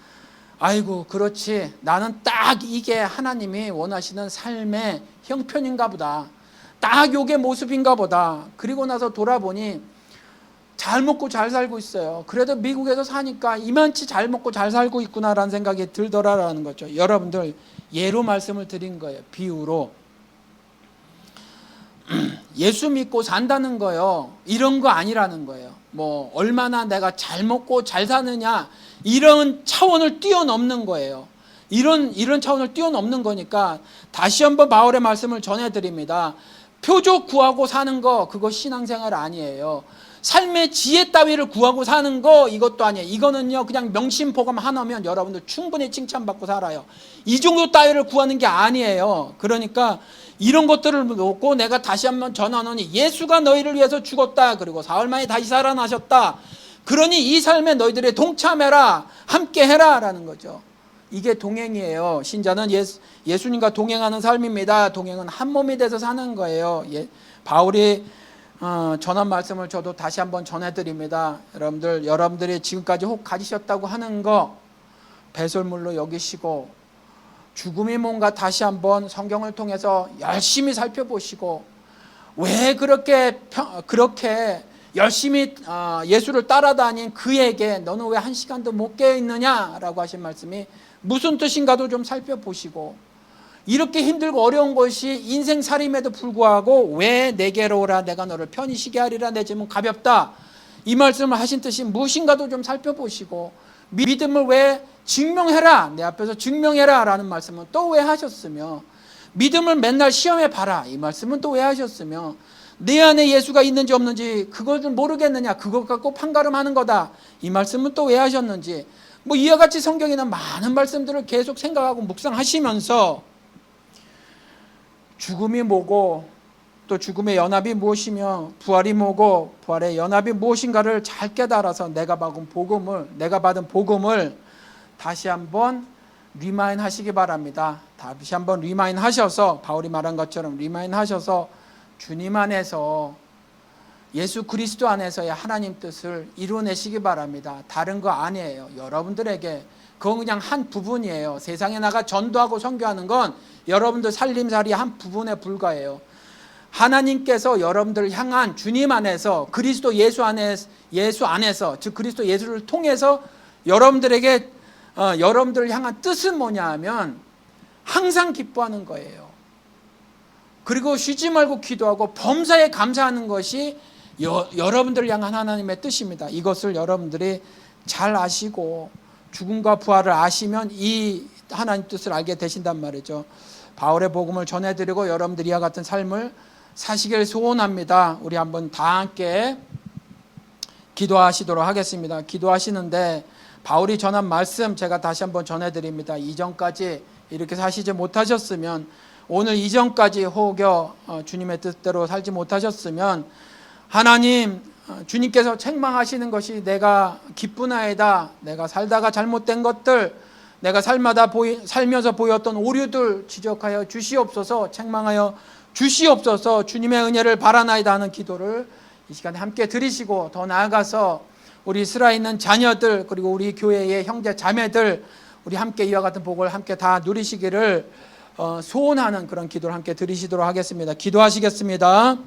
아이고, 그렇지, 나는 딱 이게 하나님이 원하시는 삶의 형편인가 보다, 딱 요게 모습인가 보다. 그리고 나서 돌아보니 잘 먹고 잘 살고 있어요. 그래도 미국에서 사니까 이만치 잘 먹고 잘 살고 있구나라는 생각이 들더라라는 거죠. 여러분들, 예로 말씀을 드린 거예요. 비유로. 예수 믿고 산다는 거요, 이런 거 아니라는 거예요. 뭐 얼마나 내가 잘 먹고 잘 사느냐, 이런 차원을 뛰어넘는 거예요. 이런 차원을 뛰어넘는 거니까 다시 한번 바울의 말씀을 전해드립니다. 표적 구하고 사는 거, 그거 신앙생활 아니에요. 삶의 지혜 따위를 구하고 사는 거, 이것도 아니에요. 이거는요, 그냥 명심보감 하나면 여러분들 충분히 칭찬받고 살아요. 이 정도 따위를 구하는 게 아니에요. 그러니까 이런 것들을 놓고 내가 다시 한번 전하노니 예수가 너희를 위해서 죽었다, 그리고 사흘 만에 다시 살아나셨다, 그러니 이 삶에 너희들이 동참해라, 함께 해라 라는 거죠. 이게 동행이에요. 신자는 예수님과 동행하는 삶입니다. 동행은 한 몸이 돼서 사는 거예요. 바울이 전한 말씀을 저도 다시 한번 전해드립니다. 여러분들이 지금까지 혹 가지셨다고 하는 거 배설물로 여기시고, 죽음이 뭔가 다시 한번 성경을 통해서 열심히 살펴보시고, 왜 그렇게 열심히 예수를 따라다닌 그에게 너는 왜 한 시간도 못 깨어있느냐라고 하신 말씀이 무슨 뜻인가도 좀 살펴보시고, 이렇게 힘들고 어려운 것이 인생살임에도 불구하고 왜 내게로 오라, 내가 너를 편히 쉬게 하리라, 내 짐은 가볍다, 이 말씀을 하신 뜻이 무엇인가도 좀 살펴보시고, 믿음을 왜 증명해라, 내 앞에서 증명해라 라는 말씀은 또 왜 하셨으며, 믿음을 맨날 시험해 봐라, 이 말씀은 또 왜 하셨으며, 내 안에 예수가 있는지 없는지 그걸 좀 모르겠느냐, 그것 갖고 판가름하는 거다, 이 말씀은 또 왜 하셨는지, 뭐 이와 같이 성경에는 많은 말씀들을 계속 생각하고 묵상하시면서 죽음이 뭐고, 또 죽음의 연합이 무엇이며, 부활이 뭐고 부활의 연합이 무엇인가를 잘 깨달아서 내가 받은 복음을 다시 한번 리마인 하시기 바랍니다. 다시 한번 리마인 하셔서, 바울이 말한 것처럼 리마인 하셔서 주님 안에서, 예수 그리스도 안에서의 하나님 뜻을 이루어내시기 바랍니다. 다른 거 아니에요. 여러분들에게 그건 그냥 한 부분이에요. 세상에 나가 전도하고 선교하는 건 여러분들 살림살이 한 부분에 불과해요. 하나님께서 여러분들을 향한 주님 안에서, 그리스도 예수 안에서, 즉 그리스도 예수를 통해서 여러분들에게 여러분들을 향한 뜻은 뭐냐 하면 항상 기뻐하는 거예요. 그리고 쉬지 말고 기도하고 범사에 감사하는 것이 여러분들을 향한 하나님의 뜻입니다. 이것을 여러분들이 잘 아시고 죽음과 부활을 아시면 이 하나님 뜻을 알게 되신단 말이죠. 바울의 복음을 전해드리고 여러분들이 이와 같은 삶을 사시길 소원합니다. 우리 한번 다 함께 기도하시도록 하겠습니다. 기도하시는데 바울이 전한 말씀 제가 다시 한번 전해드립니다. 이전까지 이렇게 사시지 못하셨으면, 오늘 이전까지 혹여 주님의 뜻대로 살지 못하셨으면, 하나님, 주님께서 책망하시는 것이 내가 기쁘나이다, 내가 살다가 잘못된 것들, 내가 살면서 보였던 오류들 지적하여 주시옵소서, 책망하여 주시옵소서, 주님의 은혜를 바라나이다 하는 기도를 이 시간에 함께 드리시고, 더 나아가서 우리 살아있는 자녀들, 그리고 우리 교회의 형제 자매들, 우리 함께 이와 같은 복을 함께 다 누리시기를 소원하는 그런 기도를 함께 드리시도록 하겠습니다. 기도하시겠습니다.